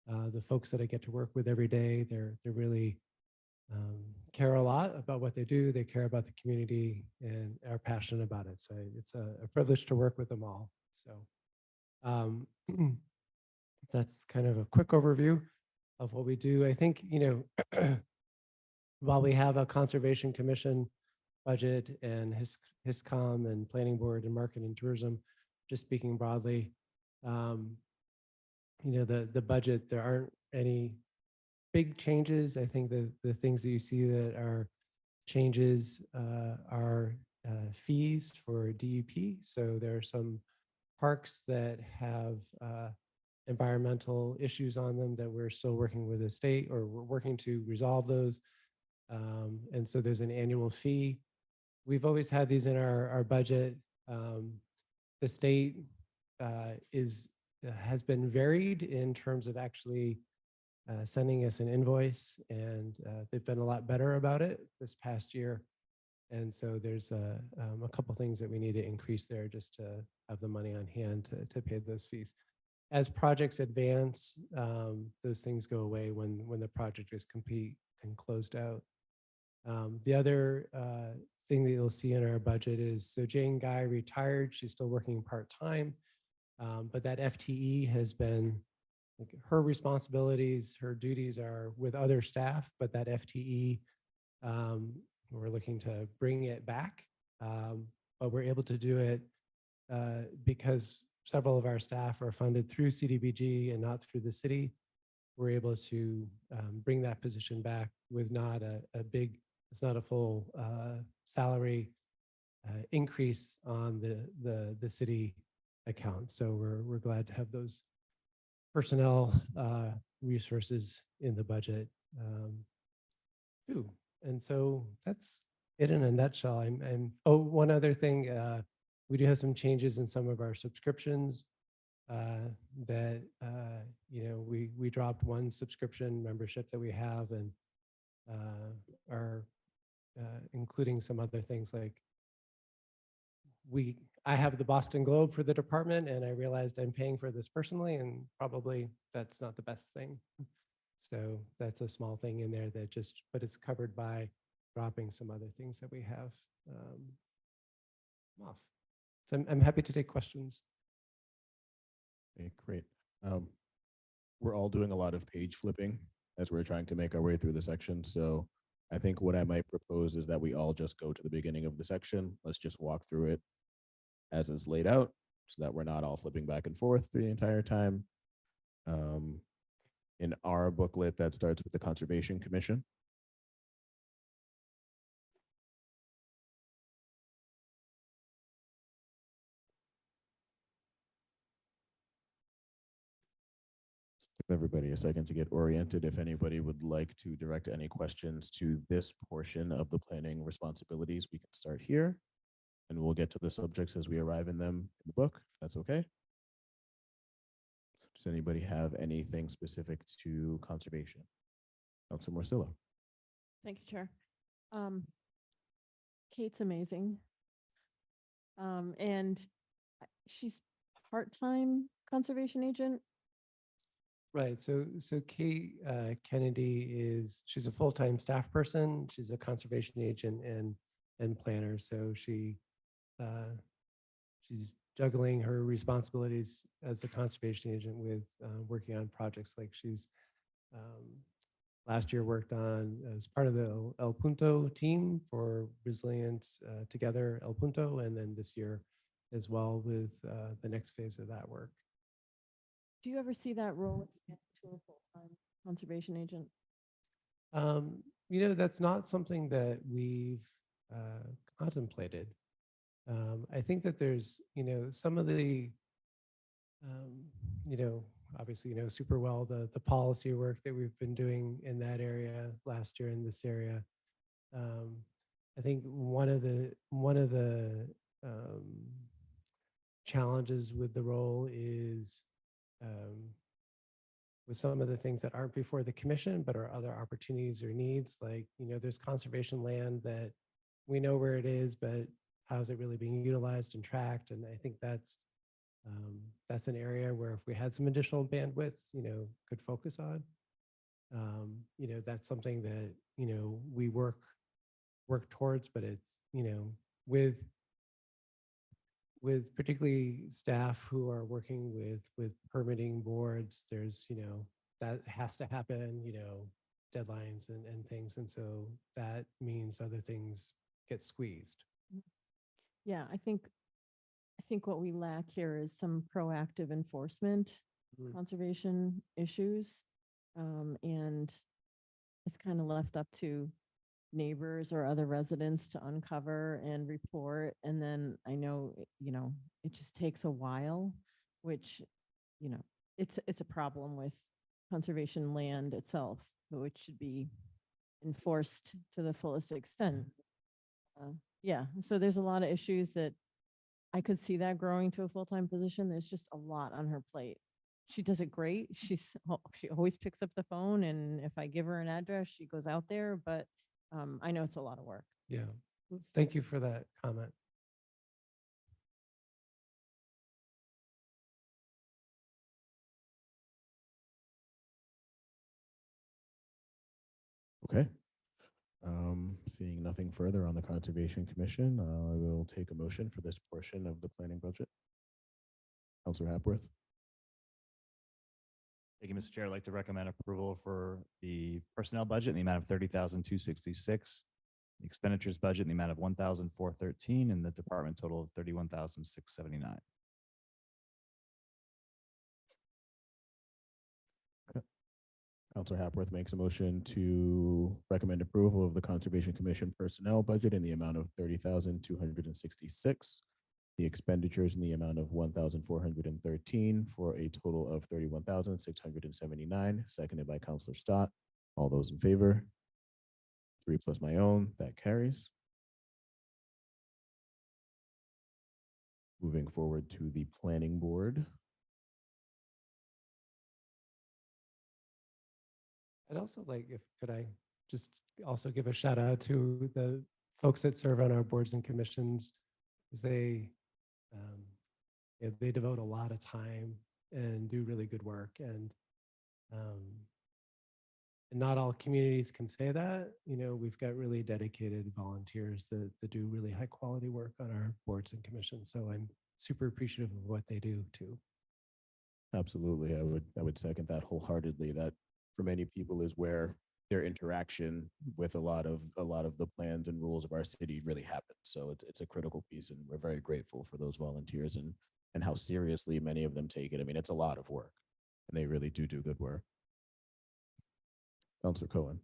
[SPEAKER 10] the folks that I get to work with every day. They're really care a lot about what they do. They care about the community and are passionate about it. So it's a privilege to work with them all. So um, that's kind of a quick overview of what we do. I think, while we have a conservation commission budget and HISCOM and planning board and market and tourism, just speaking broadly, the budget, there aren't any big changes. I think the things that you see that are changes are fees for DEP. So there are some parks that have environmental issues on them that we're still working with the state, or we're working to resolve those. And so there's an annual fee. We've always had these in our budget. The state has been varied in terms of actually sending us an invoice, and they've been a lot better about it this past year. And so there's a couple things that we need to increase there just to have the money on hand to pay those fees. As projects advance, those things go away when the project is complete and closed out. The other thing that you'll see in our budget is, so Jane Guy retired. She's still working part-time, but that FTE has been, like, her responsibilities, her duties are with other staff, but that FTE, we're looking to bring it back. But we're able to do it because several of our staff are funded through CDBG and not through the city. We're able to bring that position back with not it's not a full salary increase on the city account. So we're glad to have those personnel resources in the budget too. And so that's it in a nutshell. Oh, one other thing, we do have some changes in some of our subscriptions that we dropped one subscription membership that we have, and are including some other things like I have the Boston Globe for the department, and I realized I'm paying for this personally, and probably that's not the best thing. So that's a small thing in there that but it's covered by dropping some other things that we have off. So I'm happy to take questions.
[SPEAKER 1] Okay, great. We're all doing a lot of page flipping as we're trying to make our way through the section. So I think what I might propose is that we all just go to the beginning of the section. Let's just walk through it as it's laid out so that we're not all flipping back and forth the entire time. In our booklet, that starts with the Conservation Commission. Give everybody a second to get oriented. If anybody would like to direct any questions to this portion of the planning responsibilities, we can start here, and we'll get to the subjects as we arrive in them in the book, if that's okay. Does anybody have anything specific to conservation? Councilor Morcillo.
[SPEAKER 6] Thank you, Chair. Kate's amazing. And she's part-time conservation agent.
[SPEAKER 10] Right. So Kate Kennedy she's a full-time staff person. She's a conservation agent and planner. So she's juggling her responsibilities as a conservation agent with working on projects. Like she's last year worked on as part of the El Punto team for Resilient Together El Punto, and then this year as well with the next phase of that work.
[SPEAKER 6] Do you ever see that role expand to a full-time conservation agent?
[SPEAKER 10] That's not something that we've contemplated. I think that there's, some of the, obviously, super well the policy work that we've been doing in that area last year in this area. I think one of the challenges with the role is with some of the things that aren't before the commission, but are other opportunities or needs. Like, there's conservation land that we know where it is, but how's it really being utilized and tracked? And I think that's an area where if we had some additional bandwidth, could focus on. That's something that, we work towards, but it's, with particularly staff who are working with permitting boards, there's, that has to happen, deadlines and things. And so that means other things get squeezed.
[SPEAKER 6] Yeah, I think what we lack here is some proactive enforcement,
[SPEAKER 10] Mm.
[SPEAKER 6] conservation issues. And it's kind of left up to neighbors or other residents to uncover and report. And then I know, it just takes a while, which, it's a problem with conservation land itself, which should be enforced to the fullest extent. Yeah, so there's a lot of issues that I could see that growing to a full-time position. There's just a lot on her plate. She does it great. She always picks up the phone, and if I give her an address, she goes out there, but I know it's a lot of work.
[SPEAKER 10] Yeah. Thank you for that comment.
[SPEAKER 1] Okay. Seeing nothing further on the Conservation Commission, I will take a motion for this portion of the planning budget. Counselor Hapworth.
[SPEAKER 3] Thank you, Mr. Chair. I'd like to recommend approval for the personnel budget in the amount of 30,266, the expenditures budget in the amount of 1,413, and the department total of 31,679.
[SPEAKER 1] Counselor Hapworth makes a motion to recommend approval of the Conservation Commission personnel budget in the amount of 30,266. The expenditures in the amount of 1,413 for a total of 31,679, seconded by Counselor Stott. All those in favor? 3 plus my own, that carries. Moving forward to the Planning Board.
[SPEAKER 10] I'd also like, could I just also give a shout out to the folks that serve on our boards and commissions, as they devote a lot of time and do really good work. And not all communities can say that. We've got really dedicated volunteers that do really high quality work on our boards and commissions. So I'm super appreciative of what they do too.
[SPEAKER 1] Absolutely. I would second that wholeheartedly. That for many people is where their interaction with a lot of the plans and rules of our city really happens. So it's a critical piece, and we're very grateful for those volunteers and how seriously many of them take it. I mean, it's a lot of work, and they really do good work. Councilor Cohen.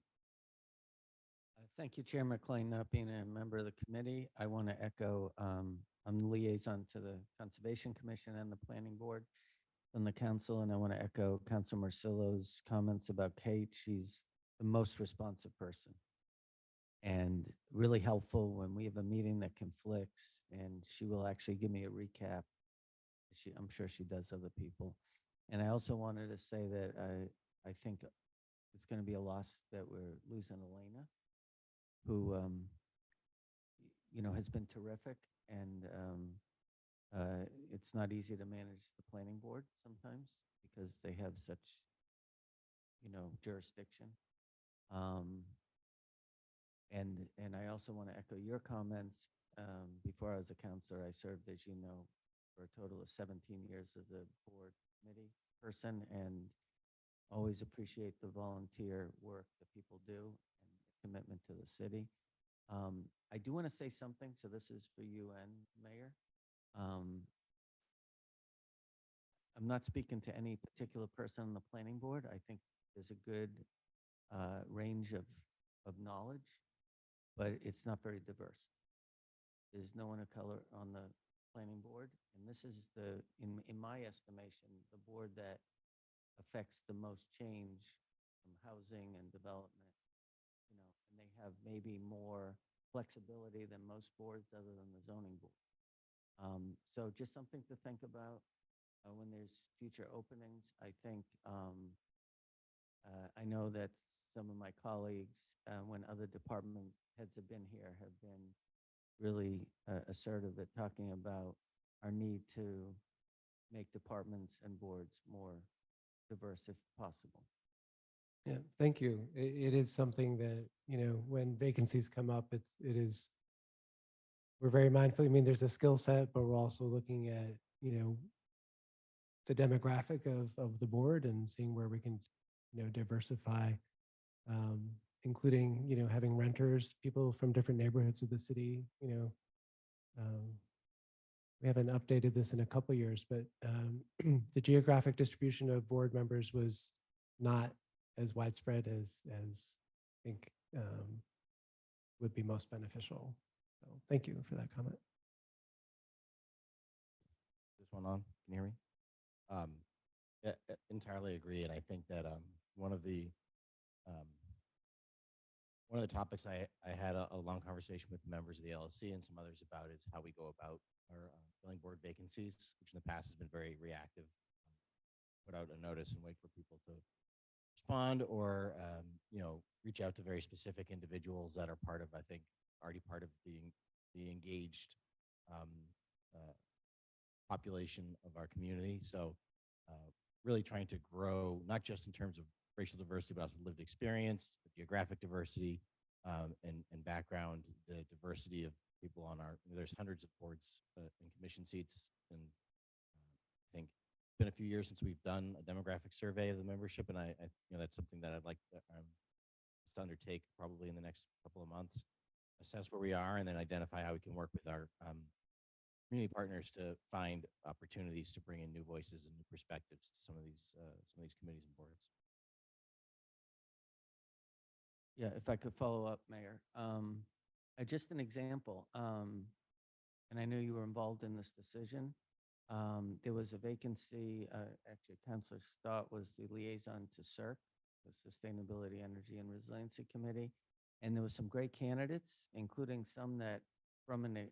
[SPEAKER 5] Thank you, Chair McLean. Not being a member of the committee, I want to echo, I'm the liaison to the Conservation Commission and the Planning Board on the council, and I want to echo Councilor Marcillo's comments about Kate. She's the most responsive person and really helpful when we have a meeting that conflicts, and she will actually give me a recap. I'm sure she does other people. And I also wanted to say that I think it's going to be a loss that we're losing Elena, who has been terrific, and it's not easy to manage the planning board sometimes because they have such jurisdiction. And I also want to echo your comments. Before I was a counselor, I served, as you know, for a total of 17 years as a board committee person, and always appreciate the volunteer work that people do and the commitment to the city. I do want to say something, so this is for you and Mayor. I'm not speaking to any particular person on the planning board. I think there's a good range of knowledge, but it's not very diverse. There's no one of color on the planning board, and this is in my estimation, the board that affects the most change from housing and development, and they have maybe more flexibility than most boards other than the zoning board. So just something to think about when there's future openings. I think I know that some of my colleagues, when other department heads have been here, have been really assertive at talking about our need to make departments and boards more diverse if possible.
[SPEAKER 10] Yeah, thank you. It is something that, when vacancies come up, we're very mindful. I mean, there's a skill set, but we're also looking at, the demographic of the board and seeing where we can, diversify, including, having renters, people from different neighborhoods of the city, um, we haven't updated this in a couple years, but the geographic distribution of board members was not as widespread as I think would be most beneficial. So thank you for that comment.
[SPEAKER 11] This one on, can you hear me? Yeah, entirely agree, and I think that one of the um, topics I had a long conversation with members of the LLC and some others about is how we go about our filling board vacancies, which in the past has been very reactive. Put out a notice and wait for people to respond, or reach out to very specific individuals that are part of, I think, already part of the engaged population of our community. So really trying to grow, not just in terms of racial diversity, but also lived experience, geographic diversity, and background, the diversity of people on there's hundreds of boards and commission seats. And I think it's been a few years since we've done a demographic survey of the membership. And I that's something that I'd like to undertake probably in the next couple of months, assess where we are, and then identify how we can work with our community partners to find opportunities to bring in new voices and new perspectives to some of these committees and boards.
[SPEAKER 5] Yeah, if I could follow up, Mayor. Just an example, and I know you were involved in this decision. There was a vacancy, actually Councilor Stott was the liaison to CERC, the Sustainability, Energy, and Resiliency Committee. And there was some great candidates, including some that from an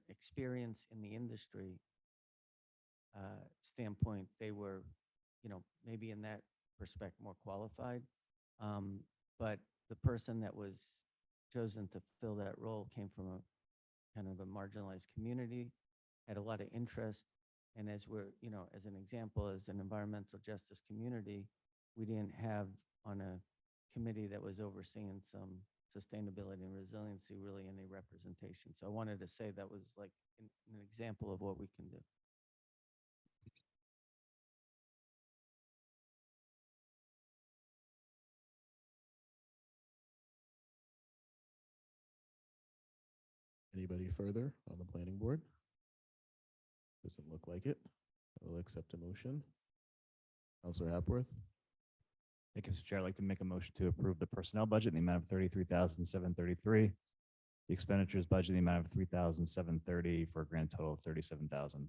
[SPEAKER 5] experience in the industry standpoint, they were, maybe in that respect more qualified. But the person that was chosen to fill that role came from a kind of a marginalized community, had a lot of interest. And as we're, as an example, as an environmental justice community, we didn't have on a committee that was overseeing some sustainability and resiliency really any representation. So I wanted to say that was like an example of what we can do.
[SPEAKER 1] Anybody further on the planning board? Doesn't look like it. I will accept a motion. Counselor Hapworth,
[SPEAKER 3] Thank you, Mr. Chair. I'd like to make a motion to approve the personnel budget in the amount of $33,733. The expenditures budget in the amount of $3,730 for a grand total of $37,463.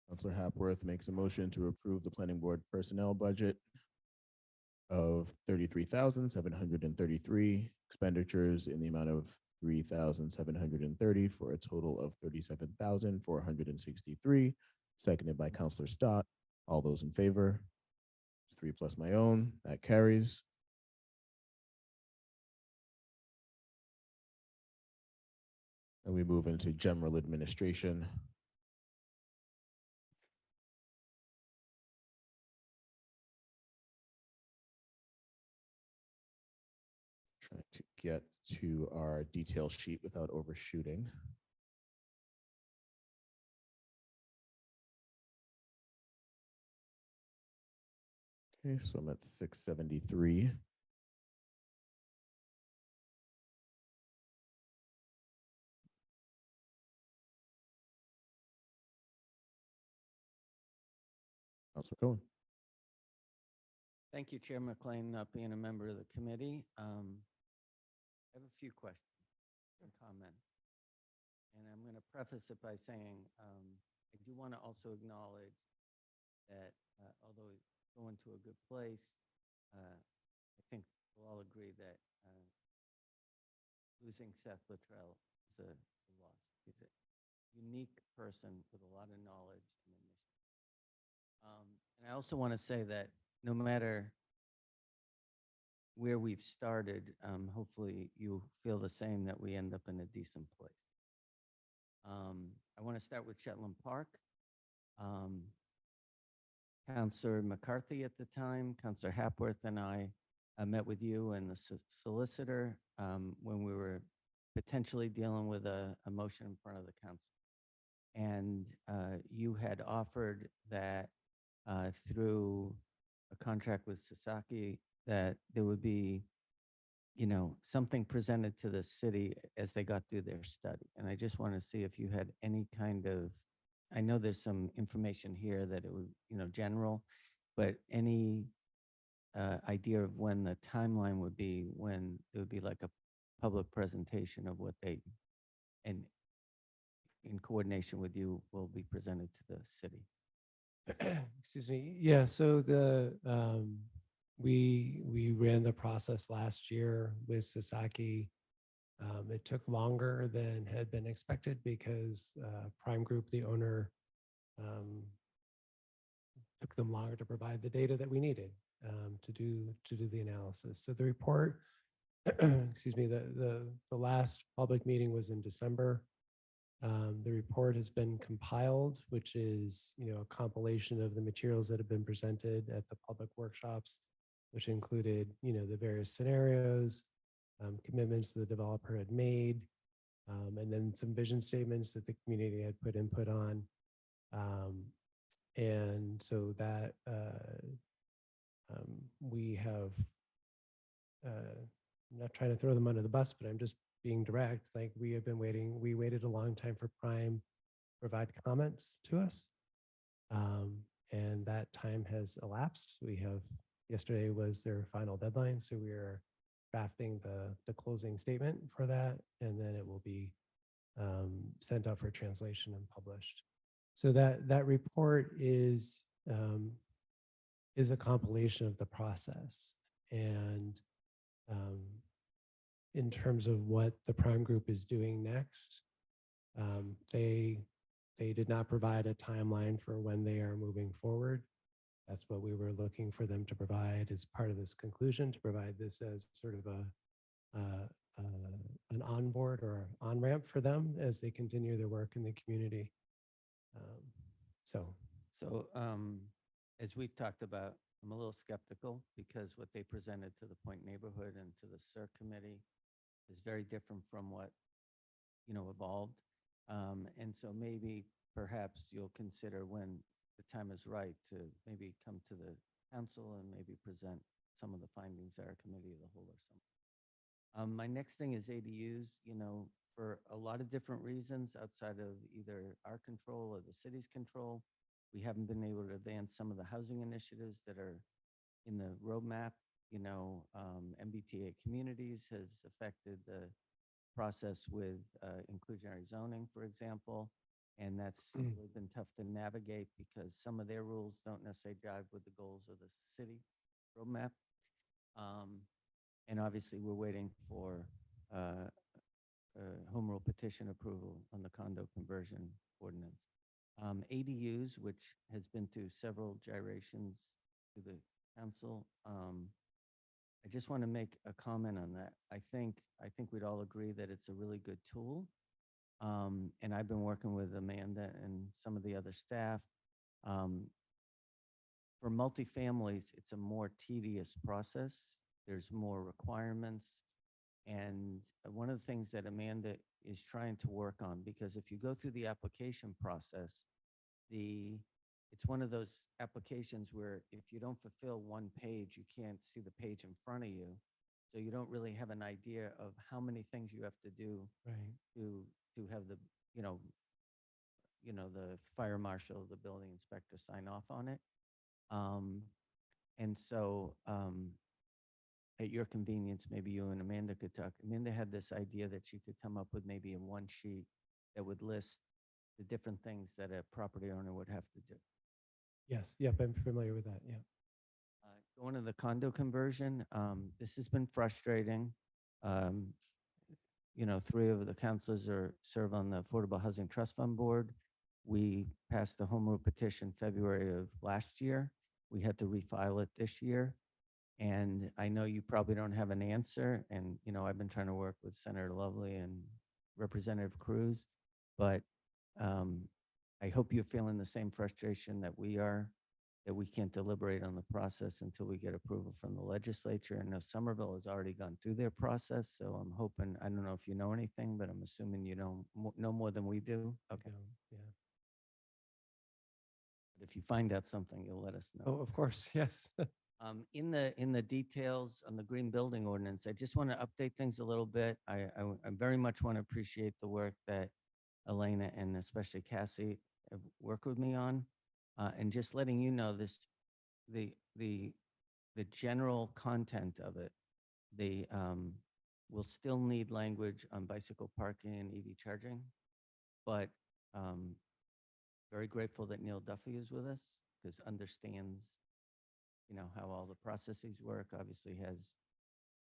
[SPEAKER 1] Counselor Hapworth makes a motion to approve the planning board personnel budget of $33,733, expenditures in the amount of $3,730 for a total of $37,463, seconded by Counselor Stott. All those in favor? 3 plus my own, that carries. And we move into general administration. Trying to get to our detail sheet without overshooting. Okay, so I'm at 673. Councilor Cohen.
[SPEAKER 5] Thank you, Chair McLean, being a member of the committee. I have a few questions and comments. And I'm going to preface it by saying I do want to also acknowledge that although it's going to a good place, I think we'll all agree that losing Seth Luttrell is a loss. He's a unique person with a lot of knowledge and initiative. And I also want to say that no matter where we've started, hopefully you feel the same, that we end up in a decent place. I want to start with Shetland Park. Counselor McCarthy at the time, Counselor Hapworth and I met with you and the solicitor when we were potentially dealing with a motion in front of the council. And you had offered that through a contract with Sasaki, that there would be, something presented to the city as they got through their study. And I just want to see if you had any kind of, I know there's some information here that it would, general, but any idea of when the timeline would be, when there would be like a public presentation of what they, and in coordination with you, will be presented to the city.
[SPEAKER 10] Excuse me. Yeah, so we ran the process last year with Sasaki. It took longer than had been expected because Prime Group, the owner, took them longer to provide the data that we needed to do the analysis. So the report, excuse me, the last public meeting was in December. The report has been compiled, which is, a compilation of the materials that have been presented at the public workshops, which included, the various scenarios, commitments the developer had made, and then some vision statements that the community had put input on. And so that we have, I'm not trying to throw them under the bus, but I'm just being direct. Like, we have been waiting, we waited a long time for Prime to provide comments to us. And that time has elapsed. Yesterday was their final deadline. So we are drafting the closing statement for that. And then it will be sent out for translation and published. So that report is a compilation of the process. And in terms of what the Prime Group is doing next, they did not provide a timeline for when they are moving forward. That's what we were looking for them to provide as part of this conclusion, to provide this as sort of an onboard or on-ramp for them as they continue their work in the community.
[SPEAKER 5] So as we've talked about, I'm a little skeptical because what they presented to the Point Neighborhood and to the SIR committee is very different from what, evolved. And so maybe perhaps you'll consider when the time is right to maybe come to the council and maybe present some of the findings at our committee of the whole or something. My next thing is ADUs, for a lot of different reasons outside of either our control or the city's control. We haven't been able to advance some of the housing initiatives that are in the roadmap. MBTA communities has affected the process with inclusionary zoning, for example. And that's really been tough to navigate because some of their rules don't necessarily jive with the goals of the city roadmap. And obviously we're waiting for home rule petition approval on the condo conversion ordinance. ADUs, which has been through several gyrations to the council. I just want to make a comment on that. I think we'd all agree that it's a really good tool. And I've been working with Amanda and some of the other staff. For multifamilies, it's a more tedious process. There's more requirements. And one of the things that Amanda is trying to work on, because if you go through the application process, it's one of those applications where if you don't fulfill one page, you can't see the page in front of you. So you don't really have an idea of how many things you have to do to have the, the fire marshal, the building inspector sign off on it. And so at your convenience, maybe you and Amanda could talk. Amanda had this idea that you could come up with maybe in one sheet that would list the different things that a property owner would have to do.
[SPEAKER 10] Yes, yep, I'm familiar with that, yeah.
[SPEAKER 5] Going to the condo conversion, this has been frustrating. Three of the councilors serve on the Affordable Housing Trust Fund Board. We passed the home rule petition February of last year. We had to refile it this year. And I know you probably don't have an answer. And, I've been trying to work with Senator Lovely and Representative Cruz, but I hope you're feeling the same frustration that we are. that we can't deliberate on the process until we get approval from the legislature. I know Somerville has already gone through their process, so I'm hoping, I don't know if you know anything, but I'm assuming you don't know more than we do. Okay.
[SPEAKER 10] Yeah.
[SPEAKER 5] But if you find out something, you'll let us know.
[SPEAKER 10] Oh, of course. Yes.
[SPEAKER 5] In the details on the green building ordinance, I just want to update things a little bit. I very much want to appreciate the work that Elena and especially Cassie have worked with me on. And just letting you know this, the general content of it, we'll still need language on bicycle parking and EV charging, but very grateful that Neil Duffy is with us because understands, how all the processes work, obviously has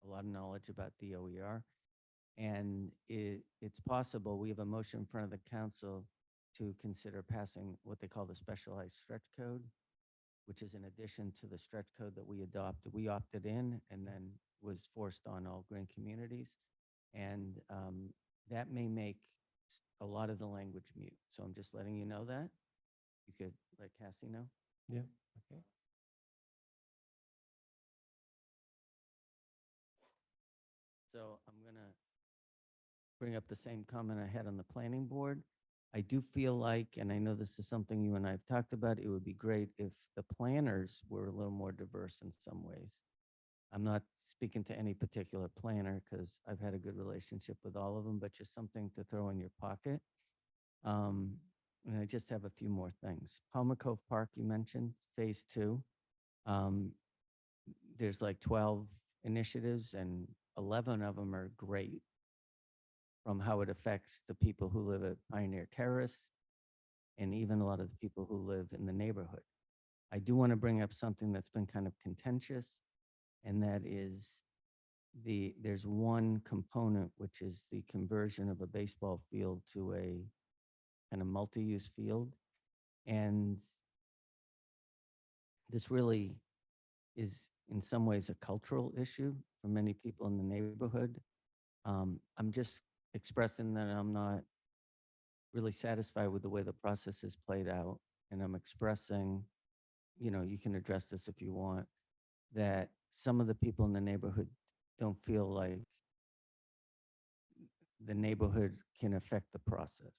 [SPEAKER 5] a lot of knowledge about DOER. And it's possible, we have a motion in front of the council to consider passing what they call the specialized stretch code, which is in addition to the stretch code that we adopted. We opted in and then was forced on all green communities. And that may make a lot of the language mute. So I'm just letting you know that. You could let Cassie know.
[SPEAKER 10] Yeah.
[SPEAKER 5] Okay. So I'm going to bring up the same comment I had on the planning board. I do feel like, and I know this is something you and I have talked about, it would be great if the planners were a little more diverse in some ways. I'm not speaking to any particular planner because I've had a good relationship with all of them, but just something to throw in your pocket. And I just have a few more things. Palmer Cove Park, you mentioned, phase 2. There's like 12 initiatives and 11 of them are great, from how it affects the people who live at Pioneer Terrace and even a lot of the people who live in the neighborhood. I do want to bring up something that's been kind of contentious, and that is there's one component, which is the conversion of a baseball field to a kind of multi-use field. And this really is in some ways a cultural issue for many people in the neighborhood. I'm just expressing that I'm not really satisfied with the way the process has played out. And I'm expressing, you can address this if you want, that some of the people in the neighborhood don't feel like the neighborhood can affect the process.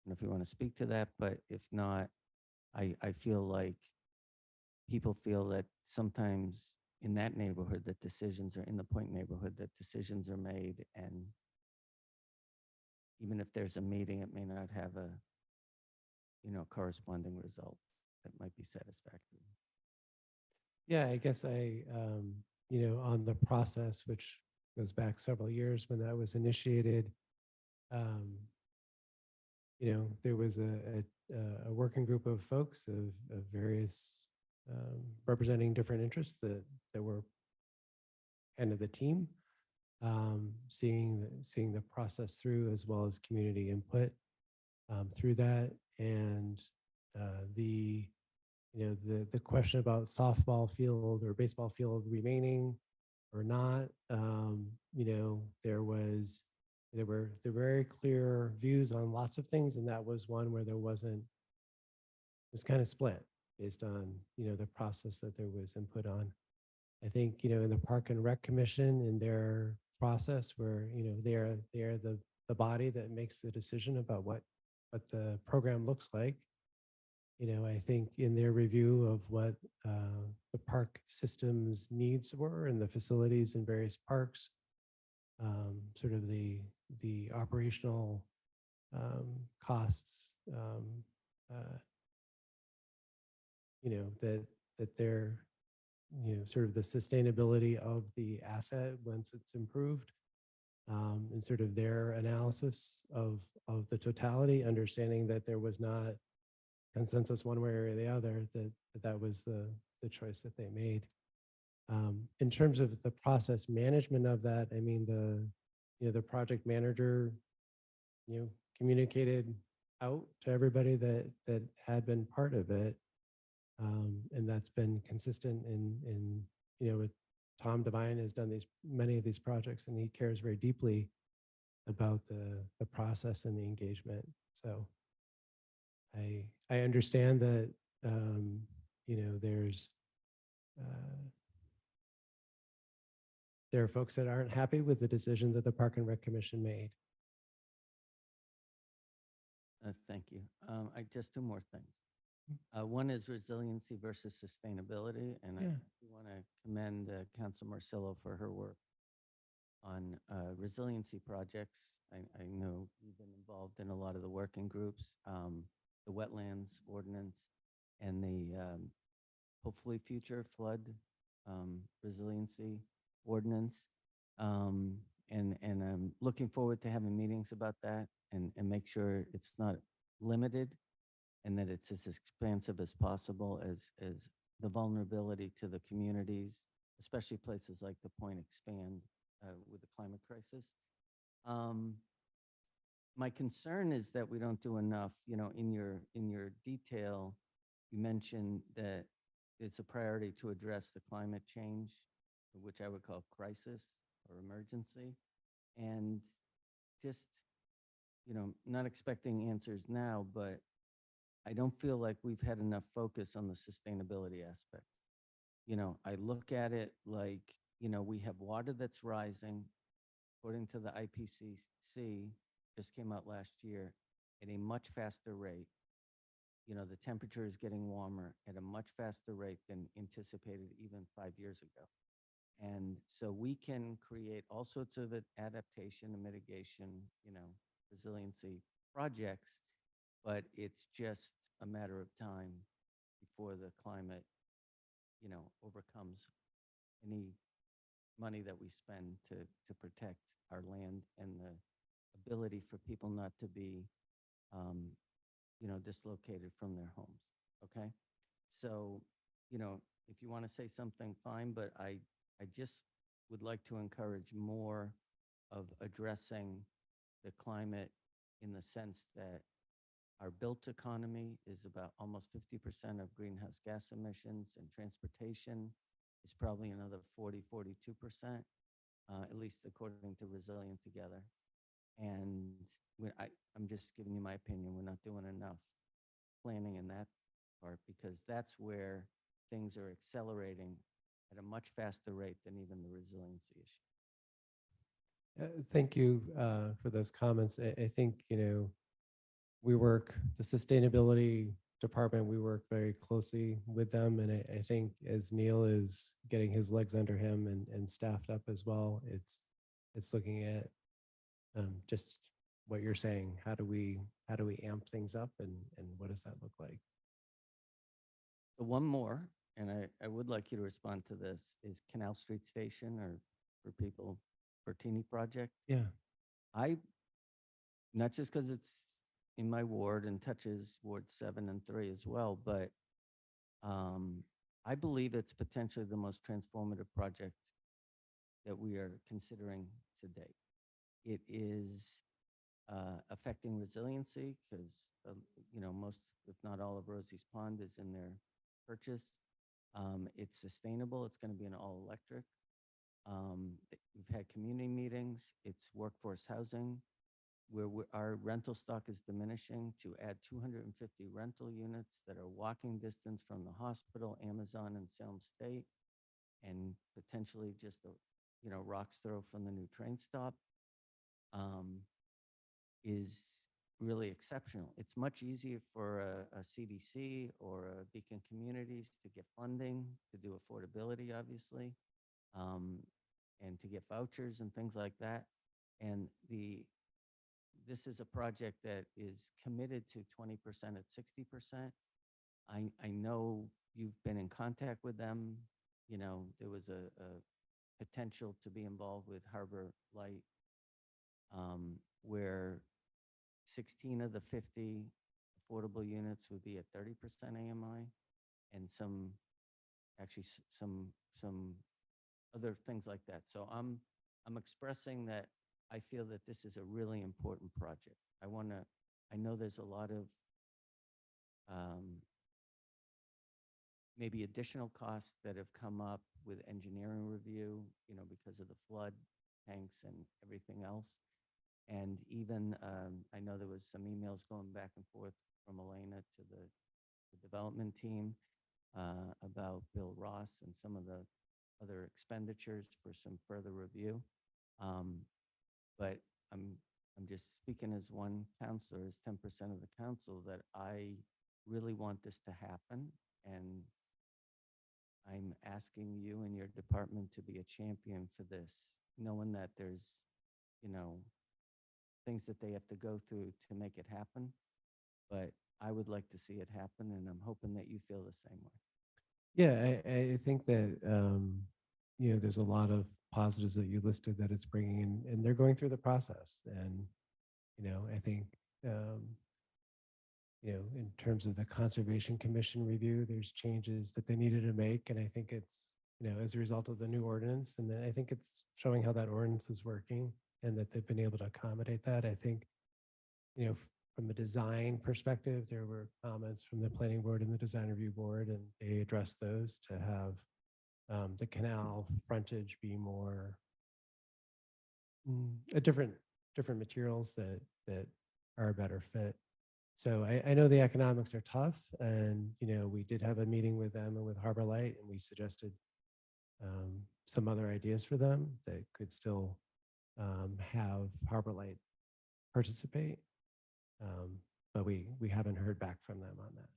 [SPEAKER 5] And if you want to speak to that, but if not, I feel like people feel that sometimes in that neighborhood that decisions are in the Point neighborhood, that decisions are made, and even if there's a meeting, it may not have a, corresponding result that might be satisfactory.
[SPEAKER 10] Yeah, I guess on the process, which goes back several years when that was initiated, there was a working group of folks of various representing different interests that were kind of the team, seeing the process through, as well as community input through that. And the question about softball field or baseball field remaining or not, there were very clear views on lots of things, and that was one where it was kind of split based on the process that there was input on. I think in the Park and Rec Commission, in their process, where they are the body that makes the decision about what the program looks like. I think in their review of what the park system's needs were and the facilities in various parks, sort of the operational costs, that they're, sort of the sustainability of the asset once it's improved, and sort of their analysis of the totality, understanding that there was not consensus one way or the other, that was the choice that they made. In terms of the process management of that, I mean, the project manager, communicated out to everybody that had been part of it. And that's been consistent in with Tom Devine has done many of these projects, and he cares very deeply about the process and the engagement. So I understand that uh, there are folks that aren't happy with the decision that the Park and Rec Commission made.
[SPEAKER 5] Thank you. I just two more things. One is resiliency versus sustainability, and I
[SPEAKER 10] Yeah.
[SPEAKER 5] want to commend Council Marcillo for her work on resiliency projects. I know you've been involved in a lot of the working groups, the wetlands ordinance, and the hopefully future flood resiliency ordinance. And I'm looking forward to having meetings about that and make sure it's not limited and that it's as expansive as possible as the vulnerability to the communities, especially places like the Point expand with the climate crisis. My concern is that we don't do enough. You know, in your detail, you mentioned that it's a priority to address the climate change, which I would call crisis or emergency, and just, you know, not expecting answers now, but I don't feel like we've had enough focus on the sustainability aspect. You know, I look at it like, you know, we have water that's rising, according to the IPCC, just came out last year, at a much faster rate. You know, the temperature is getting warmer at a much faster rate than anticipated even 5 years ago. And so we can create all sorts of adaptation and mitigation, you know, resiliency projects, but it's just a matter of time before the climate, you know, overcomes any money that we spend to protect our land and the ability for people not to be, you know, dislocated from their homes. Okay. So, you know, if you want to say something, fine, but I just would like to encourage more of addressing the climate in the sense that our built economy is about almost 50% of greenhouse gas emissions, and transportation is probably another 42%, at least according to Resilient Together. And I'm just giving you my opinion. We're not doing enough planning in that part because that's where things are accelerating at a much faster rate than even the resiliency issue.
[SPEAKER 10] Thank you for those comments. I think, you know, the sustainability department, we work very closely with them. And I think as Neil is getting his legs under him and staffed up as well, it's looking at just what you're saying. How do we amp things up and what does that look like?
[SPEAKER 5] The one more, and I would like you to respond to this, is Canal Street Station, or for people, Bertini project.
[SPEAKER 10] Yeah.
[SPEAKER 5] Not just because it's in my ward and touches Ward 7 and 3 as well, but I believe it's potentially the most transformative project that we are considering to date. It is affecting resiliency because, you know, most, if not all of Rosie's Pond is in their purchase. It's sustainable. It's going to be an all electric. We've had community meetings. It's workforce housing where our rental stock is diminishing to add 250 rental units that are walking distance from the hospital, Amazon, and Salem State, and potentially just a, you know, rock's throw from the new train stop, is really exceptional. It's much easier for a CDC or a Beacon Communities to get funding, to do affordability, obviously, and to get vouchers and things like that. And this is a project that is committed to 20% at 60%. I know you've been in contact with them. You know, there was a potential to be involved with Harbor Light, where 16 of the 50 affordable units would be at 30% AMI, and some other things like that. So I'm expressing that I feel that this is a really important project. I know there's a lot of maybe additional costs that have come up with engineering review, you know, because of the flood tanks and everything else. And even I know there was some emails going back and forth from Elena to the development team. about Bill Ross and some of the other expenditures for some further review. But I'm just speaking as one counselor, as 10% of the council, that I really want this to happen. And I'm asking you and your department to be a champion for this, knowing that there's, you know, things that they have to go through to make it happen. But I would like to see it happen, and I'm hoping that you feel the same way.
[SPEAKER 10] Yeah, I think that, there's a lot of positives that you listed that it's bringing in, and they're going through the process. And, I think, in terms of the Conservation Commission review, there's changes that they needed to make. And I think it's, as a result of the new ordinance, and then I think it's showing how that ordinance is working and that they've been able to accommodate that. I think, from a design perspective, there were comments from the planning board and the design review board, and they addressed those to have the canal frontage be more different materials that are a better fit. So I know the economics are tough, and we did have a meeting with them and with Harbor Light, and we suggested some other ideas for them that could still have Harbor Light participate. But we haven't heard back from them on that.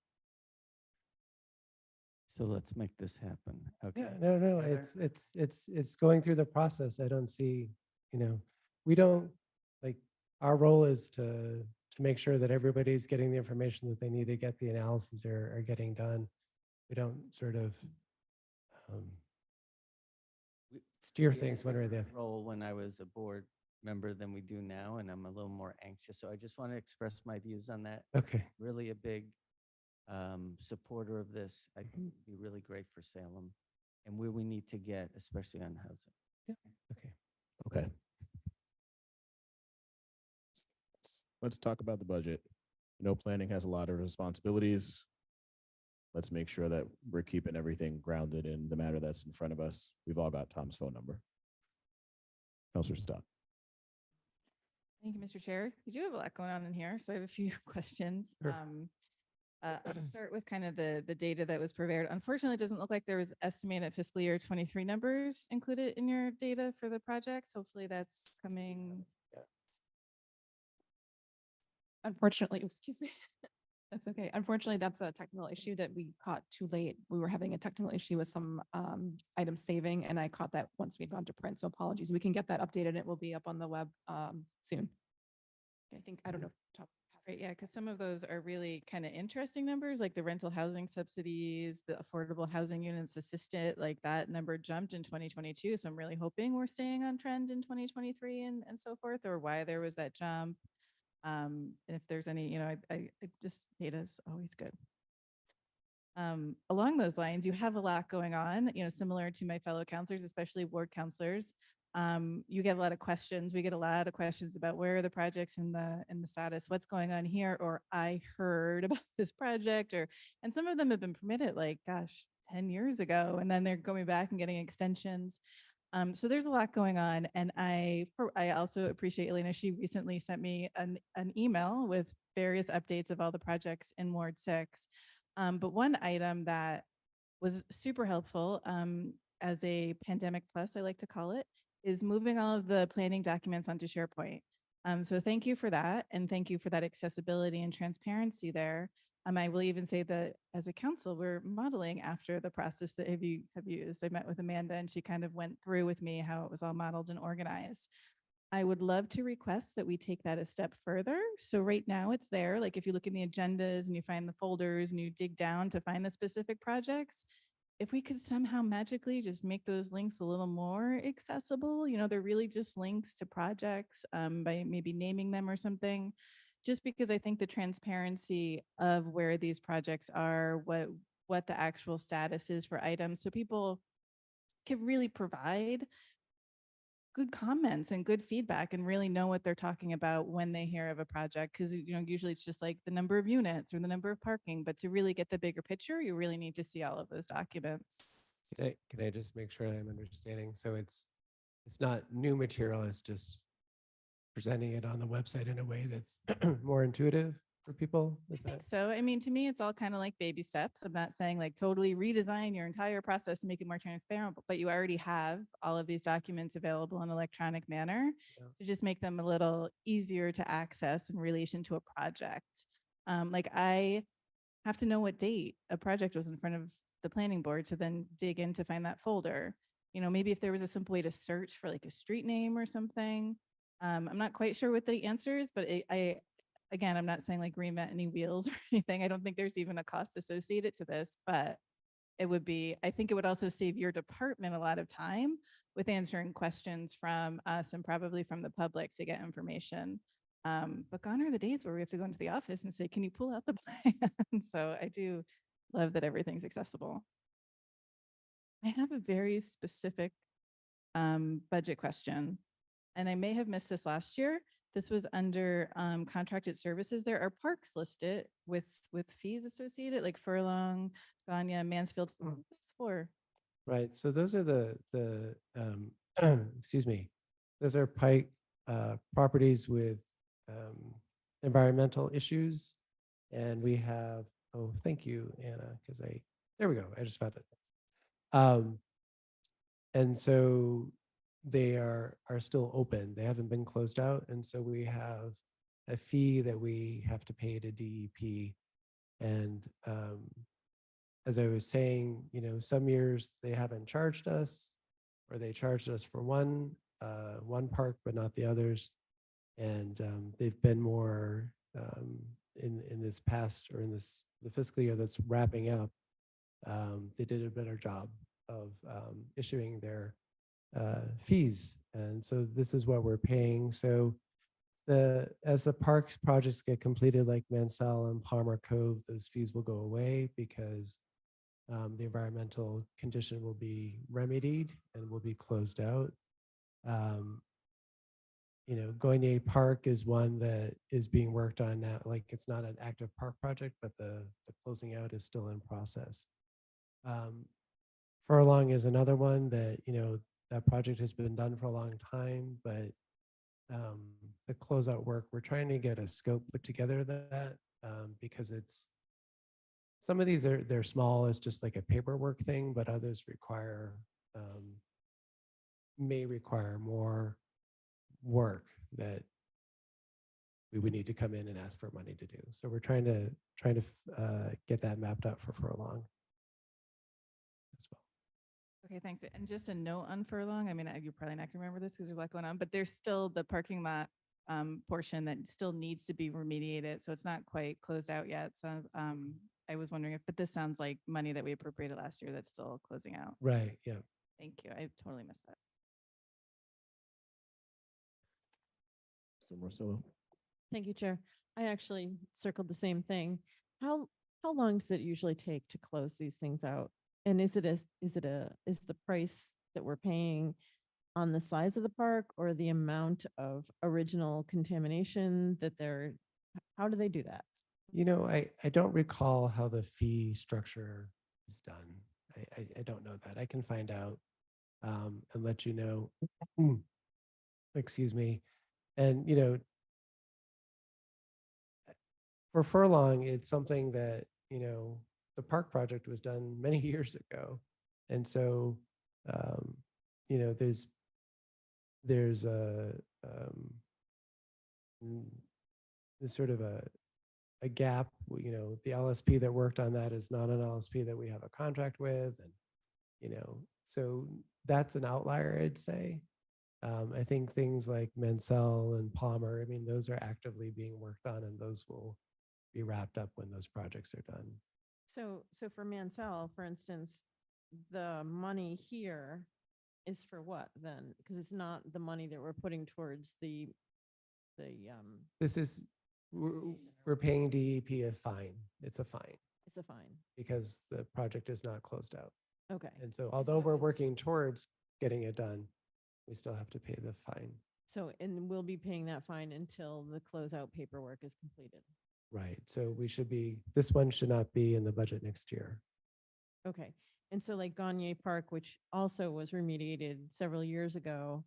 [SPEAKER 5] So let's make this happen. Okay.
[SPEAKER 10] Yeah, no, it's going through the process. I don't see, we don't, like, our role is to make sure that everybody's getting the information that they need to get the analyses are getting done. We don't sort of steer
[SPEAKER 5] We had a
[SPEAKER 10] things one way or the other.
[SPEAKER 5] different role when I was a board member than we do now, and I'm a little more anxious. So I just want to express my views on that.
[SPEAKER 10] Okay.
[SPEAKER 5] Really a big supporter of this. I think it'd be really great for Salem and where we need to get, especially on housing.
[SPEAKER 10] Yeah. Okay.
[SPEAKER 1] Okay. Let's talk about the budget. Planning has a lot of responsibilities. Let's make sure that we're keeping everything grounded in the matter that's in front of us. We've all got Tom's phone number. Councilor Stott.
[SPEAKER 4] Thank you, Mr. Chair. We do have a lot going on in here, so I have a few questions.
[SPEAKER 10] Sure.
[SPEAKER 4] I'll start with kind of the data that was prepared. Unfortunately, it doesn't look like there was estimated fiscal year 23 numbers included in your data for the projects. Hopefully that's coming.
[SPEAKER 12] Unfortunately, excuse me. That's okay. Unfortunately, that's a technical issue that we caught too late. We were having a technical issue with some items saving, and I caught that once we'd gone to print. So apologies. We can get that updated. It will be up on the web soon. I think, I don't know.
[SPEAKER 4] Right, yeah, because some of those are really kind of interesting numbers, like the rental housing subsidies, the affordable housing units assisted, like that number jumped in 2022. So I'm really hoping we're staying on trend in 2023 and so forth, or why there was that jump. And if there's any, I just, data is always good. Along those lines, you have a lot going on, similar to my fellow counselors, especially ward counselors. You get a lot of questions. We get a lot of questions about where are the projects in the status, what's going on here, or I heard about this project, and some of them have been permitted like, gosh, 10 years ago, and then they're going back and getting extensions. So there's a lot going on. And I also appreciate Elena. She recently sent me an email with various updates of all the projects in Ward 6. But one item that was super helpful as a pandemic plus, I like to call it, is moving all of the planning documents onto SharePoint. So thank you for that. And thank you for that accessibility and transparency there. I will even say that as a council, we're modeling after the process that have used. I met with Amanda and she kind of went through with me how it was all modeled and organized. I would love to request that we take that a step further. So right now it's there. Like if you look in the agendas and you find the folders and you dig down to find the specific projects, if we could somehow magically just make those links a little more accessible, they're really just links to projects by maybe naming them or something. Just because I think the transparency of where these projects are, what the actual status is for items, so people can really provide good comments and good feedback and really know what they're talking about when they hear of a project. Because usually it's just like the number of units or the number of parking, but to really get the bigger picture, you really need to see all of those documents.
[SPEAKER 10] Can I just make sure I'm understanding? So it's not new material, it's just presenting it on the website in a way that's more intuitive? for people?
[SPEAKER 4] I
[SPEAKER 10] Is
[SPEAKER 4] think
[SPEAKER 10] that?
[SPEAKER 4] so. I mean, to me, it's all kind of like baby steps. I'm not saying like totally redesign your entire process and make it more transparent, but you already have all of these documents available in electronic manner
[SPEAKER 10] Yeah.
[SPEAKER 4] to just make them a little easier to access in relation to a project. Like I have to know what date a project was in front of the planning board to then dig in to find that folder. You know, maybe if there was a simple way to search for like a street name or something. I'm not quite sure what the answer is, but again, I'm not saying like reinvent any wheels or anything. I don't think there's even a cost associated to this, but it would be, I think it would also save your department a lot of time with answering questions from us and probably from the public to get information. But gone are the days where we have to go into the office and say, can you pull out the plan? So I do love that everything's accessible. I have a very specific budget question, and I may have missed this last year. This was under contracted services. There are parks listed with fees associated, like Furlong, Ganya, Mansfield. What are those for?
[SPEAKER 10] Right. So those are excuse me, those are Pike properties with environmental issues. And we have, oh, thank you, Anna, because there we go. I just found it. And so they are still open. They haven't been closed out. And so we have a fee that we have to pay to DEP. And as I was saying, you know, some years they haven't charged us, or they charged us for one park, but not the others. And they've been more in this past, or in the fiscal year that's wrapping up. They did a better job of issuing their fees. And so this is what we're paying. So as the parks projects get completed, like Mansell and Palmer Cove, those fees will go away because the environmental condition will be remedied and will be closed out. You know, Goynier Park is one that is being worked on now. Like, it's not an active park project, but the closing out is still in process. Furlong is another one that, you know, that project has been done for a long time, but the closeout work, we're trying to get a scope put together that because some of these they're small, it's just like a paperwork thing, but others may require more work that we would need to come in and ask for money to do. So we're trying to get that mapped out for Furlong as well.
[SPEAKER 4] Okay, thanks. And just a note on Furlong, I mean, you're probably not gonna remember this because there's a lot going on, but there's still the parking lot portion that still needs to be remediated. So it's not quite closed out yet. So I was wondering but this sounds like money that we appropriated last year that's still closing out.
[SPEAKER 10] Right, yeah.
[SPEAKER 4] Thank you. I totally missed that.
[SPEAKER 1] Mr. Marcelo.
[SPEAKER 6] Thank you, Chair. I actually circled the same thing. How long does it usually take to close these things out? And is the price that we're paying on the size of the park or the amount of original contamination that how do they do that?
[SPEAKER 10] You know, I don't recall how the fee structure is done. I don't know that. I can find out and let you know. Excuse me. And, you know, for Furlong, it's something that, you know, the park project was done many years ago. And so, you know, there's there's sort of a gap. You know, the LSP that worked on that is not an LSP that we have a contract with. And, you know, so that's an outlier, I'd say. I think things like Mansell and Palmer, I mean, those are actively being worked on, and those will be wrapped up when those projects are done.
[SPEAKER 6] So for Mansell, for instance, the money here is for what then? Because it's not the money that we're putting towards
[SPEAKER 10] This is, we're paying DEP a fine. It's a fine
[SPEAKER 6] it's a fine.
[SPEAKER 10] because the project is not closed out.
[SPEAKER 6] Okay.
[SPEAKER 10] And so although we're working towards getting it done, we still have to pay the fine.
[SPEAKER 6] So, and we'll be paying that fine until the closeout paperwork is completed.
[SPEAKER 10] Right. So this one should not be in the budget next year.
[SPEAKER 6] Okay. And so like Gagne Park, which also was remediated several years ago,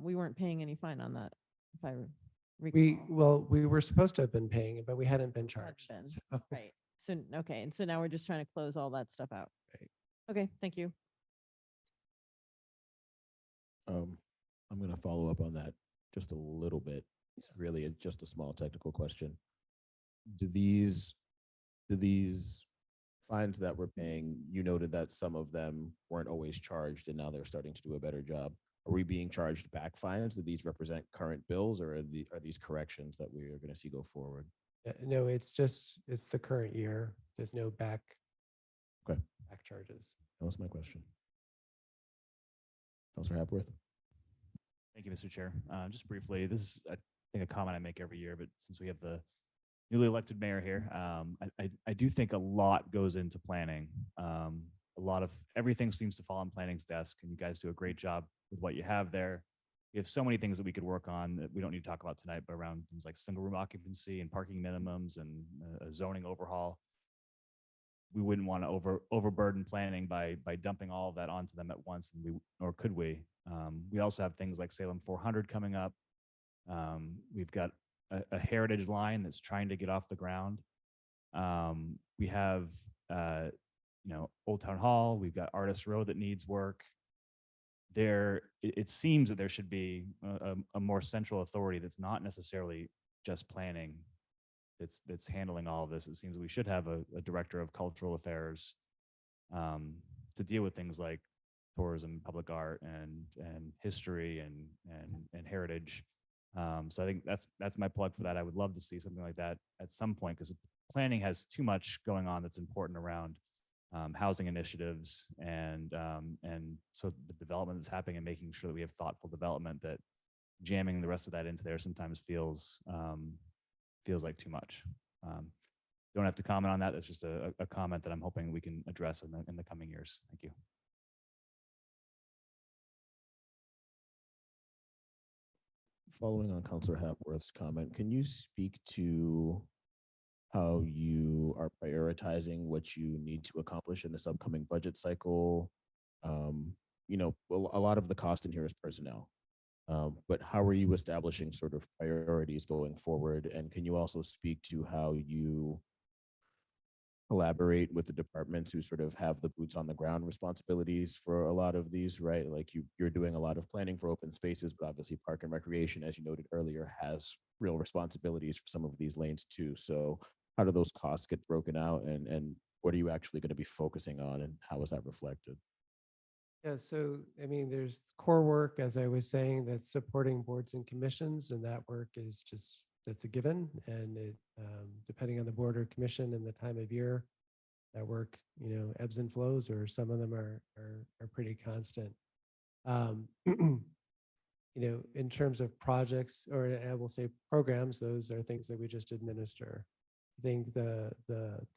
[SPEAKER 6] we weren't paying any fine on that. recall?
[SPEAKER 10] We were supposed to have been paying it, but we hadn't been
[SPEAKER 6] Had
[SPEAKER 10] charged.
[SPEAKER 6] been,
[SPEAKER 10] so-
[SPEAKER 6] Right. So, okay. And so now we're just trying to close all that stuff out.
[SPEAKER 10] Right.
[SPEAKER 6] Okay, thank you.
[SPEAKER 1] I'm going to follow up on that just a little bit. It's really just a small technical question. Do these fines that we're paying, you noted that some of them weren't always charged and now they're starting to do a better job. Are we being charged back fines? Do these represent current bills, or are these corrections that we are going to see go forward?
[SPEAKER 10] No, it's the current year. There's no back charges.
[SPEAKER 1] That was my question. Councilor Hapworth.
[SPEAKER 3] Thank you, Mr. Chair. Just briefly, this is, I think, a comment I make every year, but since we have the newly elected mayor here, I do think a lot goes into planning. A lot of everything seems to fall on planning's desk, and you guys do a great job with what you have there. We have so many things that we could work on that we don't need to talk about tonight, but around things like single room occupancy and parking minimums and a zoning overhaul. We wouldn't want to overburden planning by dumping all of that onto them at once, and nor could we. We also have things like Salem 400 coming up. We've got a heritage line that's trying to get off the ground. We have Old Town Hall. We've got Artist Road that needs work. It seems that there should be a more central authority that's not necessarily just planning that's handling all of this. It seems we should have a director of cultural affairs to deal with things like tourism, public art, and history and heritage. So I think that's my plug for that. I would love to see something like that at some point, because planning has too much going on that's important around housing initiatives and so the development that's happening and making sure that we have thoughtful development. That jamming the rest of that into there sometimes feels like too much. Don't have to comment on that. That's just a comment that I'm hoping we can address in the coming years. Thank you.
[SPEAKER 1] Following on Councilor Hapworth's comment, can you speak to how you are prioritizing what you need to accomplish in this upcoming budget cycle? A lot of the cost in here is personnel, but how are you establishing sort of priorities going forward? And can you also speak to how you collaborate with the departments who sort of have the boots on the ground responsibilities for a lot of these, right? Like you're doing a lot of planning for open spaces, but obviously Park and Recreation, as you noted earlier, has real responsibilities for some of these lanes too. So how do those costs get broken out, and what are you actually going to be focusing on, and how is that reflected?
[SPEAKER 10] Yeah, so I mean, there's core work, as I was saying, that's supporting boards and commissions, and that work is that's a given. And it, depending on the board or commission and the time of year, that work, ebbs and flows, or some of them are pretty constant. In terms of projects, or I will say programs, those are things that we just administer. I think the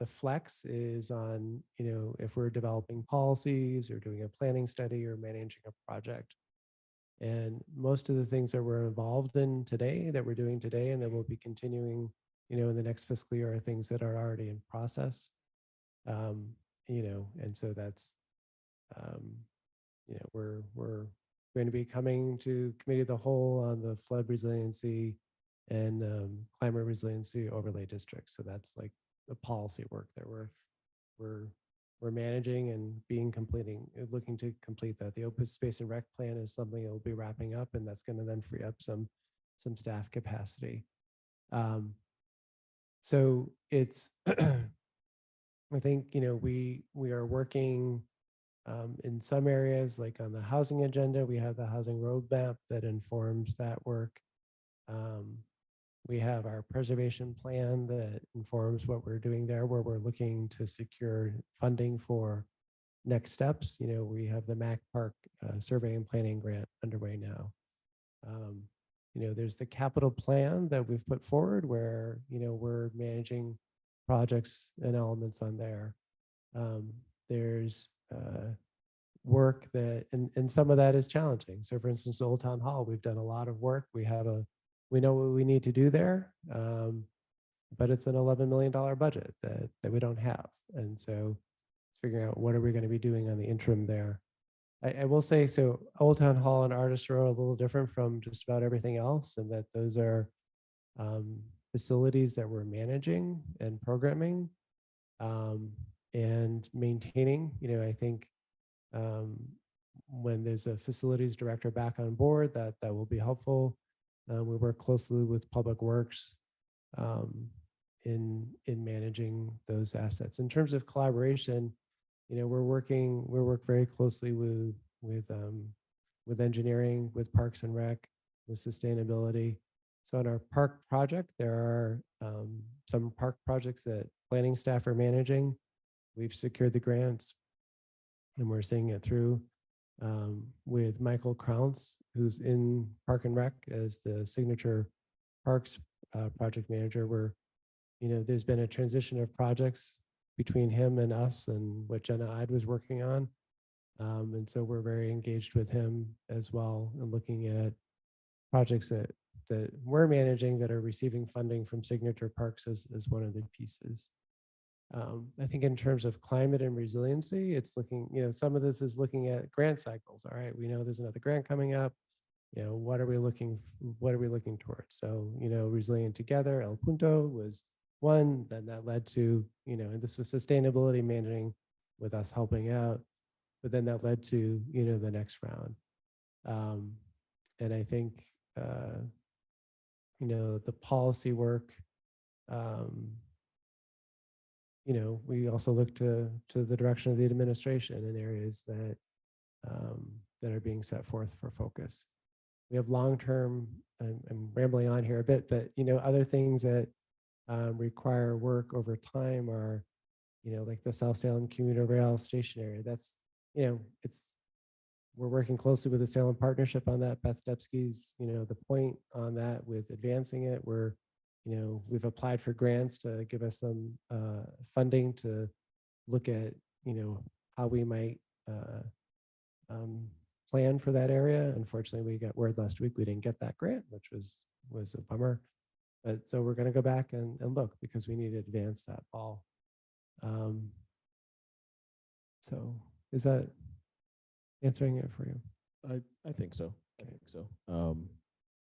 [SPEAKER 10] flex is on, if we're developing policies or doing a planning study or managing a project. And most of the things that we're involved in today, that we're doing today, and that we'll be continuing, in the next fiscal year, are things that are already in process. And so that's, we're going to be coming to committee of the whole on the flood resiliency and climate resiliency overlay district. So that's like the policy work that we're managing and looking to complete that. The open space and rec plan is something that will be wrapping up, and that's going to then free up some staff capacity. So it's, I think, we are working in some areas, like on the housing agenda. We have the housing roadmap that informs that work. We have our preservation plan that informs what we're doing there, where we're looking to secure funding for next steps. We have the Mac Park survey and planning grant underway now. There's the capital plan that we've put forward, where, we're managing projects and elements on there. There's work that, and some of that is challenging. So for instance, Old Town Hall, we've done a lot of work. We know what we need to do there, but it's an $11 million budget that we don't have. And so it's figuring out what are we going to be doing on the interim there. I will say, so Old Town Hall and Artist Row are a little different from just about everything else, and that those are facilities that we're managing and programming and maintaining. I think um, when there's a facilities director back on board, that will be helpful. We work closely with Public Works um, in managing those assets. In terms of collaboration, we work very closely with engineering, with Parks and Rec, with sustainability. So in our park project, there are some park projects that planning staff are managing. We've secured the grants and we're seeing it through with Michael Crounce, who's in Park and Rec as the signature parks project manager. There's been a transition of projects between him and us and what Jenna Ide was working on. And so we're very engaged with him as well and looking at projects that we're managing that are receiving funding from Signature Parks as one of the pieces. I think in terms of climate and resiliency, it's looking, some of this is looking at grant cycles. All right, we know there's another grant coming up. What are we looking towards? So, Resilient Together, El Punto was one, then that led to, and this was sustainability managing with us helping out, but then that led to, the next round. And I think, the policy work, we also look to the direction of the administration in areas that are being set forth for focus. We have long-term, I'm rambling on here a bit, but other things that require work over time are, like the South Salem commuter rail station area. That's, we're working closely with the Salem Partnership on that. Beth Debsky's, the point on that with advancing it. We've applied for grants to give us some funding to look at, how we might plan for that area. Unfortunately, we got word last week we didn't get that grant, which was a bummer. But so we're going to go back and look because we need to advance that ball. So is that answering it for you?
[SPEAKER 1] I think so. I think so.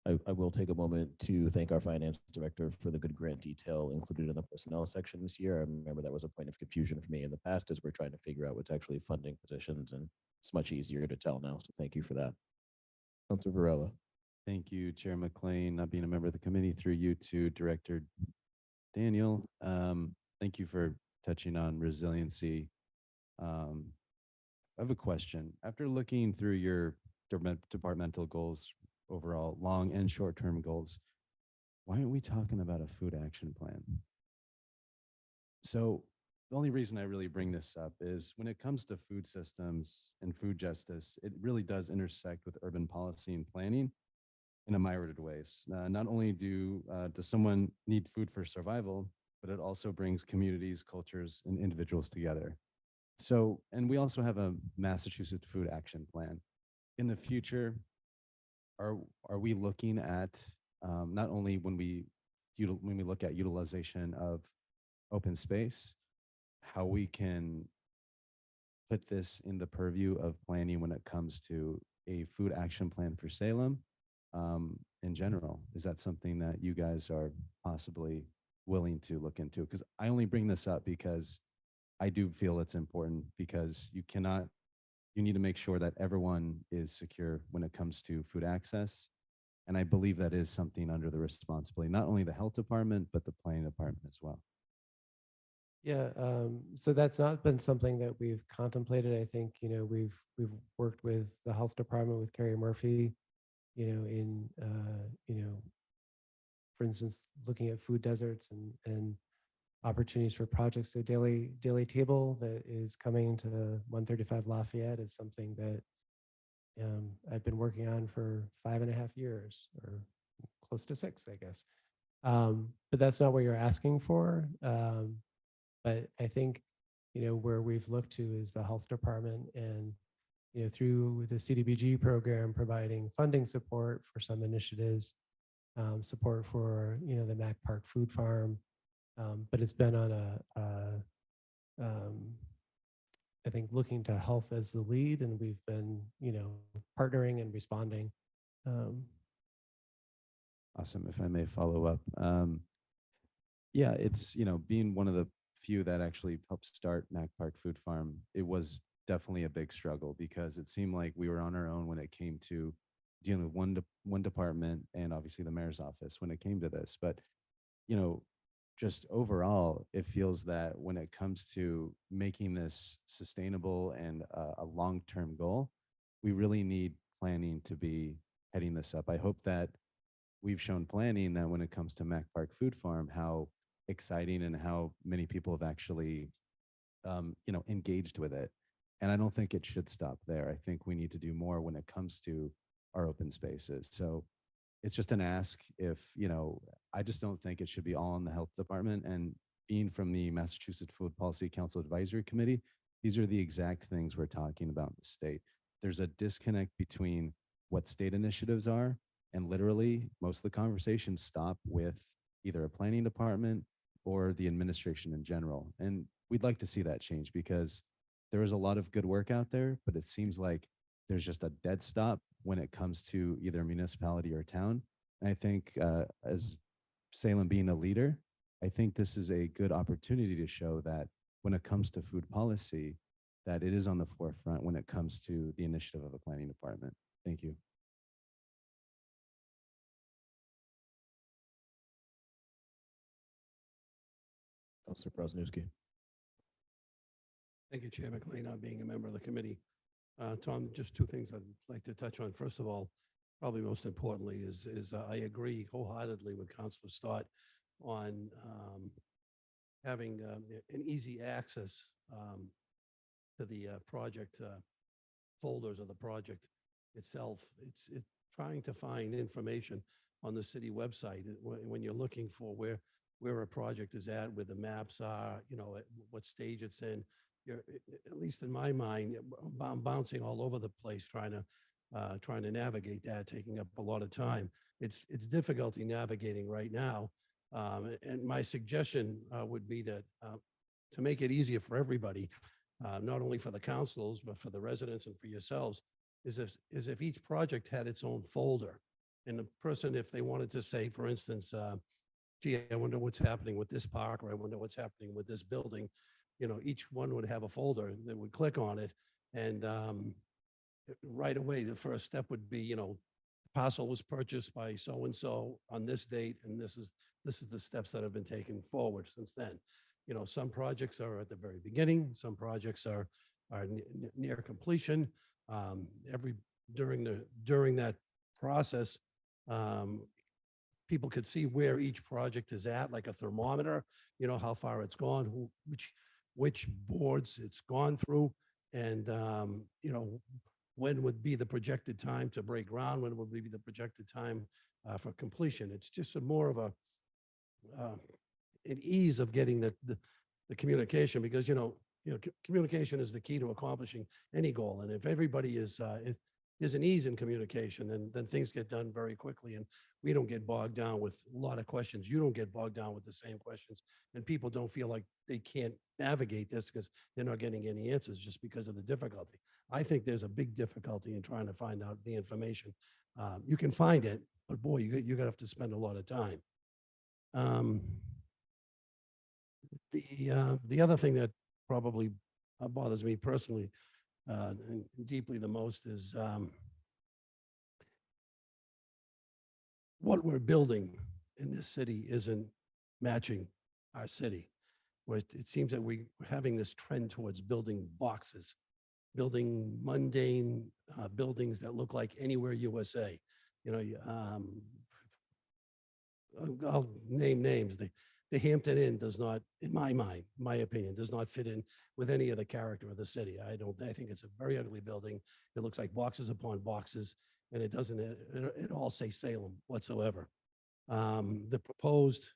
[SPEAKER 1] I will take a moment to thank our finance director for the good grant detail included in the personnel section this year. I remember that was a point of confusion for me in the past as we're trying to figure out what's actually funding positions, and it's much easier to tell now. So thank you for that. Councilor Varela.
[SPEAKER 13] Thank you, Chair McLean, not being a member of the committee, through you to Director Daniel. Thank you for touching on resiliency. I have a question. After looking through your departmental goals, overall long and short-term goals, why aren't we talking about a food action plan? So the only reason I really bring this up is when it comes to food systems and food justice, it really does intersect with urban policy and planning in a myriad of ways. Not only does someone need food for survival, but it also brings communities, cultures, and individuals together. So, and we also have a Massachusetts Food Action Plan. In the future, are we looking at not only when we look at utilization of open space, how we can put this in the purview of planning when it comes to a food action plan for Salem in general? Is that something that you guys are possibly willing to look into? Because I only bring this up because I do feel it's important, because you need to make sure that everyone is secure when it comes to food access. And I believe that is something under the responsibility, not only the health department, but the planning department as well.
[SPEAKER 10] Yeah, so that's not been something that we've contemplated. I think, we've worked with the health department with Carrie Murphy, in, for instance, looking at food deserts and opportunities for projects. So daily table that is coming to 135 Lafayette is something that I've been working on for 5.5 years, or close to 6, I guess. But that's not what you're asking for. But I think, where we've looked to is the health department, and, through the CDBG program, providing funding support for some initiatives, support for, the Mac Park Food Farm. But it's been on I think, looking to health as the lead, and we've been, partnering and responding.
[SPEAKER 13] Awesome. If I may follow up. Yeah, it's, being one of the few that actually helped start Mac Park Food Farm, it was definitely a big struggle because it seemed like we were on our own when it came to dealing with one department and obviously the mayor's office when it came to this. But, you know, just overall, it feels that when it comes to making this sustainable and a long-term goal, we really need planning to be heading this up. I hope that we've shown planning that when it comes to Mac Park Food Farm, how exciting and how many people have actually, engaged with it. And I don't think it should stop there. I think we need to do more when it comes to our open spaces. So it's just an ask if, I just don't think it should be all in the health department. And being from the Massachusetts Food Policy Council Advisory Committee, these are the exact things we're talking about in the state. There's a disconnect between what state initiatives are, and literally most of the conversations stop with either a planning department or the administration in general. And we'd like to see that change because there is a lot of good work out there, but it seems like there's just a dead stop when it comes to either a municipality or a town. And I think as Salem being a leader, I think this is a good opportunity to show that when it comes to food policy, that it is on the forefront when it comes to the initiative of a planning department. Thank you.
[SPEAKER 1] Counselor Presnowski.
[SPEAKER 7] Thank you, Chair McLean, being a member of the committee. Tom, just two things I'd like to touch on. First of all, probably most importantly is I agree wholeheartedly with Councilor Stott on having an easy access to the project folders of the project itself. It's trying to find information on the city website when you're looking for where a project is at, where the maps are, at what stage it's in. You're, at least in my mind, I'm bouncing all over the place trying to navigate that, taking up a lot of time. It's difficulty navigating right now. And my suggestion would be that to make it easier for everybody, not only for the councils, but for the residents and for yourselves, is if each project had its own folder. And the person, if they wanted to say, for instance, gee, I wonder what's happening with this park, or I wonder what's happening with this building, each one would have a folder that would click on it. And right away, the first step would be, parcel was purchased by so-and-so on this date, and this is the steps that have been taken forward since then. Some projects are at the very beginning, some projects are near completion. During that process, people could see where each project is at, like a thermometer, how far it's gone, which boards it's gone through, and when would be the projected time to break ground, when would be the projected time for completion. It's just more of an ease of getting the communication, because communication is the key to accomplishing any goal. And if everybody if there's an ease in communication, then things get done very quickly, and we don't get bogged down with a lot of questions. You don't get bogged down with the same questions, and people don't feel like they can't navigate this because they're not getting any answers just because of the difficulty. I think there's a big difficulty in trying to find out the information. You can find it, but boy, you're gonna have to spend a lot of time. The other thing that probably bothers me personally and deeply the most is what we're building in this city isn't matching our city. Where it seems that we're having this trend towards building boxes, building mundane buildings that look like Anywhere USA. I'll name names. The Hampton Inn does not, in my mind, my opinion, does not fit in with any of the character of the city. I think it's a very ugly building. It looks like boxes upon boxes, and it doesn't at all say Salem whatsoever. The proposed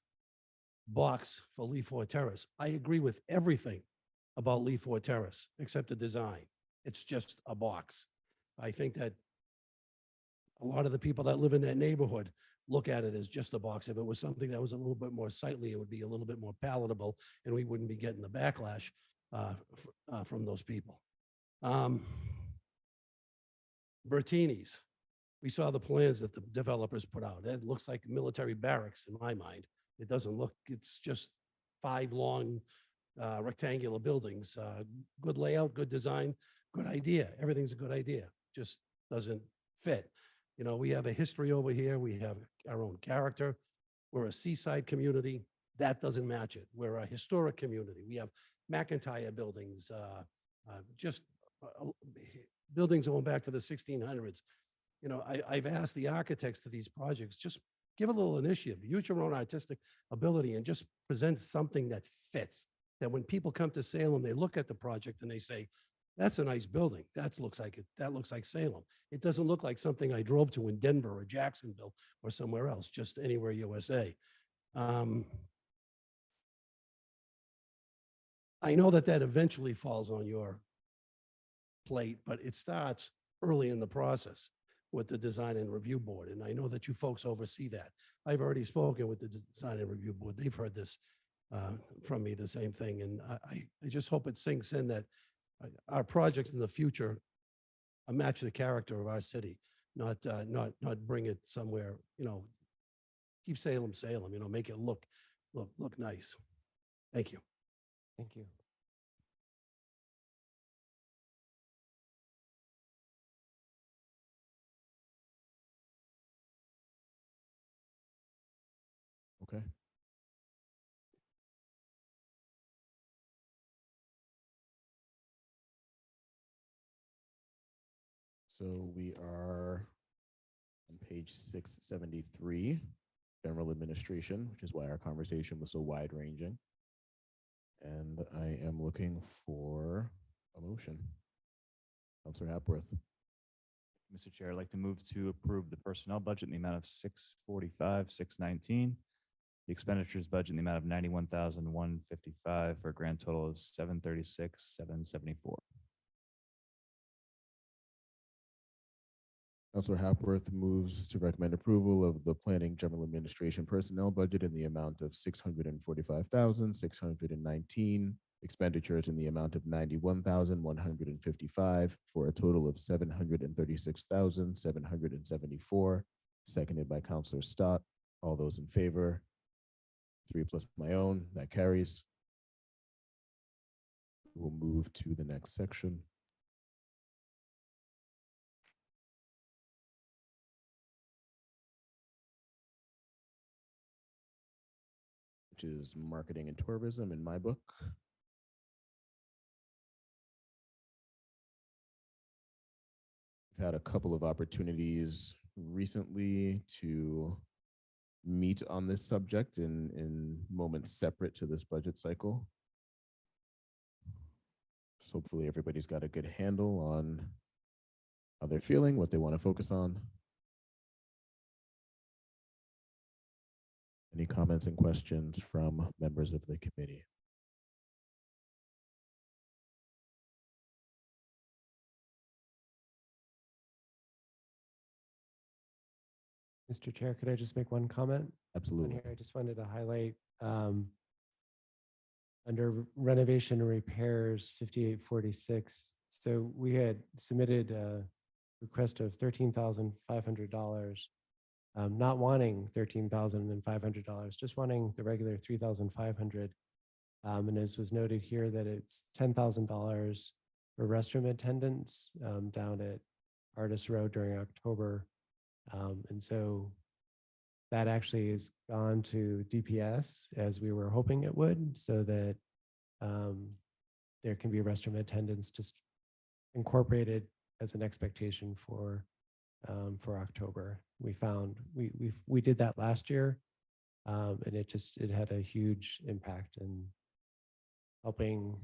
[SPEAKER 7] box for Lee Ford Terrace, I agree with everything about Lee Ford Terrace, except the design. It's just a box. I think that a lot of the people that live in that neighborhood look at it as just a box. If it was something that was a little bit more sightly, it would be a little bit more palatable, and we wouldn't be getting the backlash from those people. Bertini's. We saw the plans that the developers put out. It looks like military barracks in my mind. It doesn't look, it's just 5 long rectangular buildings. Good layout, good design, good idea. Everything's a good idea. Just doesn't fit. You know, we have a history over here. We have our own character. We're a seaside community. That doesn't match it. We're a historic community. We have McIntyre buildings, just buildings going back to the 1600s. You know, I've asked the architects to these projects, just give a little initiative, use your own artistic ability and just present something that fits. That when people come to Salem, they look at the project and they say, that's a nice building. That looks like it. That looks like Salem. It doesn't look like something I drove to in Denver or Jacksonville or somewhere else, just anywhere USA. I know that that eventually falls on your plate, but it starts early in the process with the design and review board. And I know that you folks oversee that. I've already spoken with the design and review board. They've heard this from me, the same thing. And I just hope it sinks in that our projects in the future match the character of our city, not bring it somewhere, you know, keep Salem, Salem, you know, make it look nice. Thank you.
[SPEAKER 10] Thank you.
[SPEAKER 1] Okay. So we are on page 673, general administration, which is why our conversation was so wide ranging. And I am looking for a motion. Counselor Hapworth.
[SPEAKER 3] Mr. Chair, I'd like to move to approve the personnel budget in the amount of 645, 619. The expenditures budget in the amount of 91,155 for a grand total of 736, 774.
[SPEAKER 1] Counselor Hapworth moves to recommend approval of the planning general administration personnel budget in the amount of 645,619, expenditures in the amount of 91,155 for a total of 736,774, seconded by Counselor Stott. All those in favor? 3 plus my own, that carries. We'll move to the next section. Which is marketing and tourism in my book. We've had a couple of opportunities recently to meet on this subject in moments separate to this budget cycle. So hopefully everybody's got a good handle on how they're feeling, what they want to focus on. Any comments and questions from members of the committee?
[SPEAKER 10] Mr. Chair, could I just make one comment?
[SPEAKER 1] Absolutely.
[SPEAKER 10] Here, I just wanted to highlight under renovation and repairs 5846. So we had submitted a request of $13,500. Not wanting $13,500, just wanting the regular $3,500. And as was noted here, that it's $10,000 for restroom attendants down at Artist Road during October. And so that actually has gone to DPS as we were hoping it would, so that there can be restroom attendants just incorporated as an expectation for October. We found we did that last year, and it had a huge impact in helping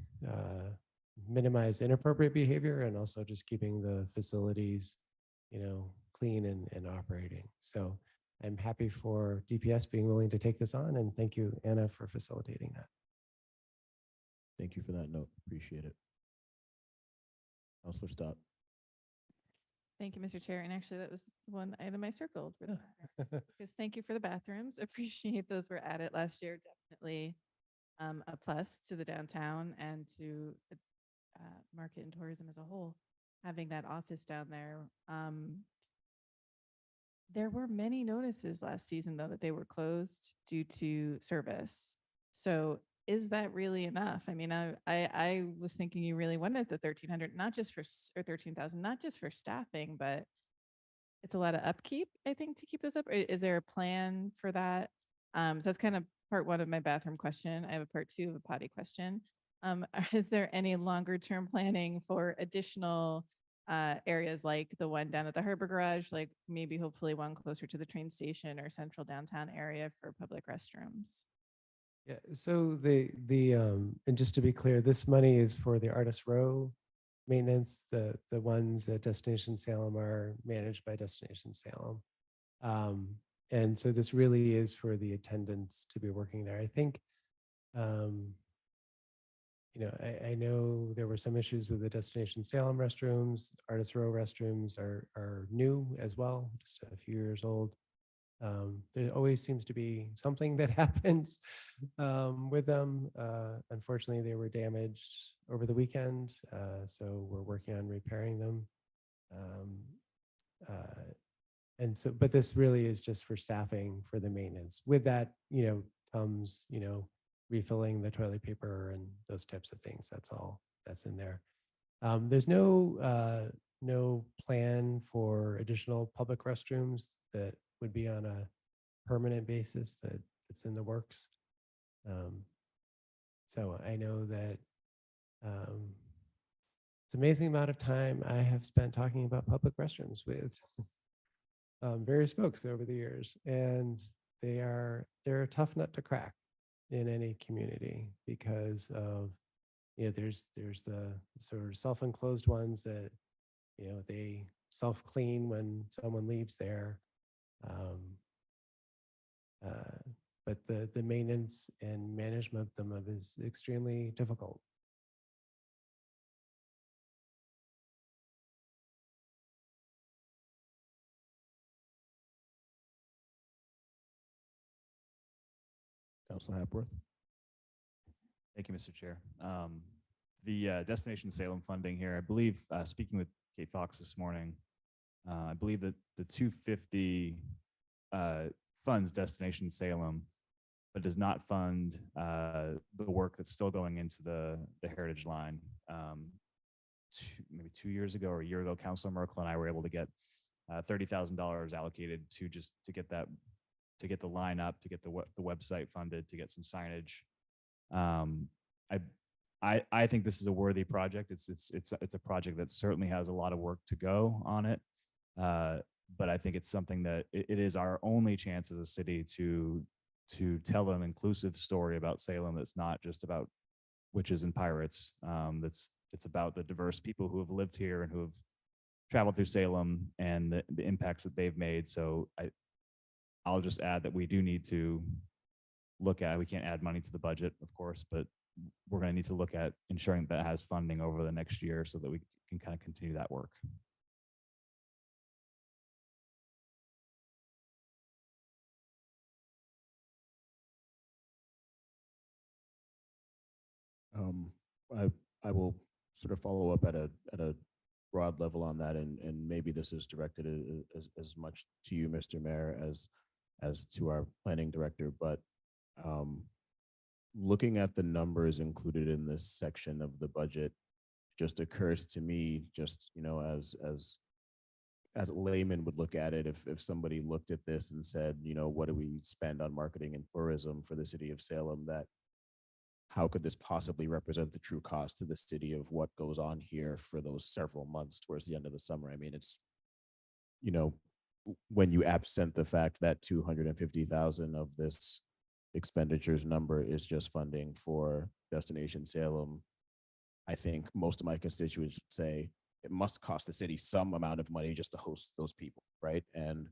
[SPEAKER 10] minimize inappropriate behavior and also just keeping the facilities, you know, clean and operating. So I'm happy for DPS being willing to take this on, and thank you, Anna, for facilitating that.
[SPEAKER 1] Thank you for that note. Appreciate it. Counselor Stott.
[SPEAKER 4] Thank you, Mr. Chair. And actually, that was one item I circled. Because thank you for the bathrooms. Appreciate those were added last year. Definitely a plus to the downtown and to the market and tourism as a whole, having that office down there. There were many notices last season, though, that they were closed due to service. So is that really enough? I mean, I was thinking you really wanted the 1,300, not just for, or 13,000, not just for staffing, but it's a lot of upkeep, I think, to keep those up. Is there a plan for that? So that's kind of part one of my bathroom question. I have a part two of a potty question. Is there any longer term planning for additional areas like the one down at the Harbor Garage, like maybe hopefully one closer to the train station or central downtown area for public restrooms?
[SPEAKER 10] Yeah, so and just to be clear, this money is for the Artist Row maintenance. The ones at Destination Salem are managed by Destination Salem. And so this really is for the attendants to be working there. I think, I know there were some issues with the Destination Salem restrooms. Artist Row restrooms are new as well, just a few years old. There always seems to be something that happens with them. Unfortunately, they were damaged over the weekend, so we're working on repairing them. And so, but this really is just for staffing for the maintenance. With that, comes, refilling the toilet paper and those types of things. That's all that's in there. There's no plan for additional public restrooms that would be on a permanent basis that's in the works. So I know that it's an amazing amount of time I have spent talking about public restrooms with various folks over the years, and they're a tough nut to crack in any community because of there's the sort of self-enclosed ones that they self-clean when someone leaves there. But the maintenance and management of them is extremely difficult.
[SPEAKER 1] Councilor Hapworth.
[SPEAKER 3] Thank you, Mr. Chair. The Destination Salem funding here, I believe, speaking with Kate Fox this morning, I believe that the 250 funds Destination Salem, but does not fund the work that's still going into the Heritage Line. Maybe 2 years ago or a year ago, Councilor Merkel and I were able to get $30,000 allocated to get the line up, to get the website funded, to get some signage. I think this is a worthy project. It's a project that certainly has a lot of work to go on it. But I think it's something that it is our only chance as a city to tell an inclusive story about Salem that's not just about witches and pirates. It's about the diverse people who have lived here and who have traveled through Salem and the impacts that they've made. So I'll just add that we do need to look at, we can't add money to the budget, of course, but we're going to need to look at ensuring that has funding over the next year so that we can kind of continue that work.
[SPEAKER 1] I will sort of follow up at a broad level on that, and maybe this is directed as much to you, Mr. Mayor, as to our planning director. But looking at the numbers included in this section of the budget, just occurs to me, just as a layman would look at it, if somebody looked at this and said, what do we spend on marketing and tourism for the city of Salem, that how could this possibly represent the true cost to the city of what goes on here for those several months towards the end of the summer? I mean, it's, when you absent the fact that 250,000 of this expenditures number is just funding for Destination Salem, I think most of my constituents would say it must cost the city some amount of money just to host those people, right? And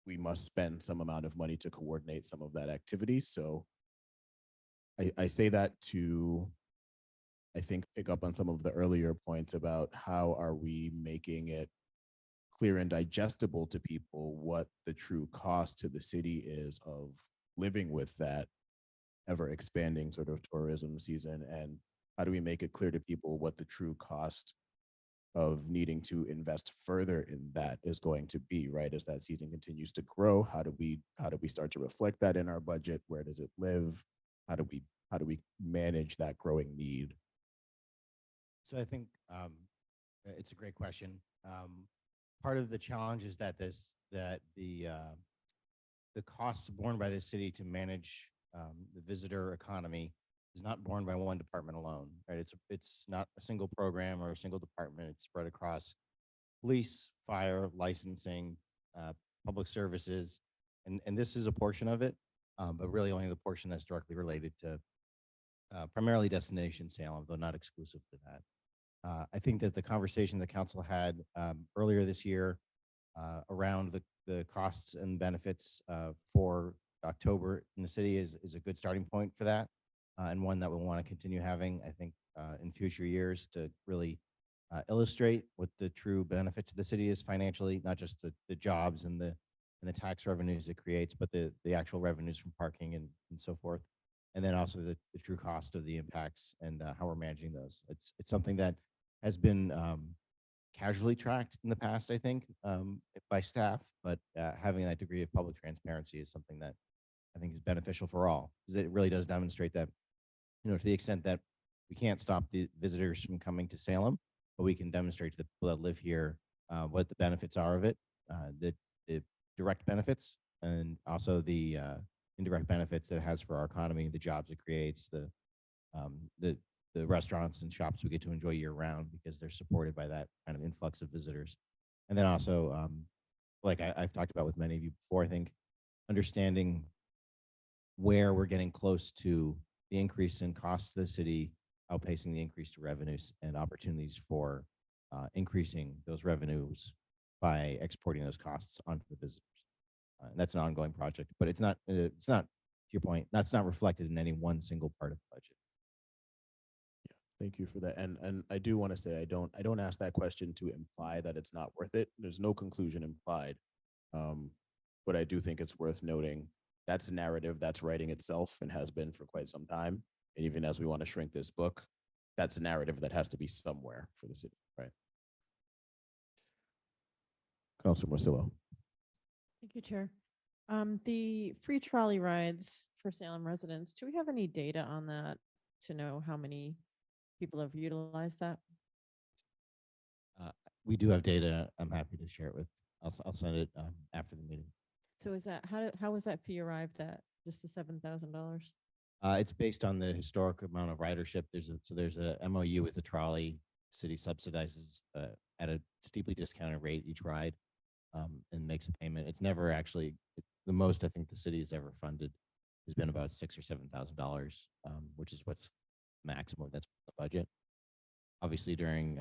[SPEAKER 1] we must spend some amount of money to coordinate some of that activity. So I say that to, I think, pick up on some of the earlier points about how are we making it clear and digestible to people what the true cost to the city is of living with that ever expanding sort of tourism season, and how do we make it clear to people what the true cost of needing to invest further in that is going to be, right? As that season continues to grow, how do we start to reflect that in our budget? Where does it live? How do we manage that growing need?
[SPEAKER 11] So I think it's a great question. Part of the challenge is that the costs borne by the city to manage the visitor economy is not borne by one department alone, right? It's not a single program or a single department. It's spread across police, fire, licensing, public services, and this is a portion of it, but really only the portion that's directly related to primarily Destination Salem, though not exclusive to that. I think that the conversation the council had earlier this year around the costs and benefits for October in the city is a good starting point for that, and one that we want to continue having, I think, in future years to really illustrate what the true benefit to the city is financially, not just the jobs and the tax revenues it creates, but the actual revenues from parking and so forth. And then also the true cost of the impacts and how we're managing those. It's something that has been casually tracked in the past, I think, by staff, but having that degree of public transparency is something that I think is beneficial for all, because it really does demonstrate that, to the extent that we can't stop the visitors from coming to Salem, but we can demonstrate to the people that live here what the benefits are of it, the direct benefits, and also the indirect benefits that it has for our economy, the jobs it creates, the restaurants and shops we get to enjoy year round because they're supported by that kind of influx of visitors. And then also, like I've talked about with many of you before, I think understanding where we're getting close to the increase in cost to the city outpacing the increase to revenues and opportunities for increasing those revenues by exporting those costs onto the visitors. And that's an ongoing project, but it's not, to your point, that's not reflected in any one single part of the budget.
[SPEAKER 1] Thank you for that. And I do want to say I don't ask that question to imply that it's not worth it. There's no conclusion implied. But I do think it's worth noting that's a narrative that's writing itself and has been for quite some time. And even as we want to shrink this book, that's a narrative that has to be somewhere for the city, right? Councilor Marcillo.
[SPEAKER 6] Thank you, Chair. The free trolley rides for Salem residents, do we have any data on that to know how many people have utilized that?
[SPEAKER 11] We do have data. I'm happy to share it with. I'll send it after the meeting.
[SPEAKER 6] So is that, how was that fee arrived at? Just the $7,000?
[SPEAKER 11] It's based on the historic amount of ridership. There's a MOU with the trolley. City subsidizes at a steeply discounted rate each ride and makes a payment. It's never actually the most I think the city has ever funded has been about $6,000 or $7,000, which is what's maximum. That's the budget. Obviously, during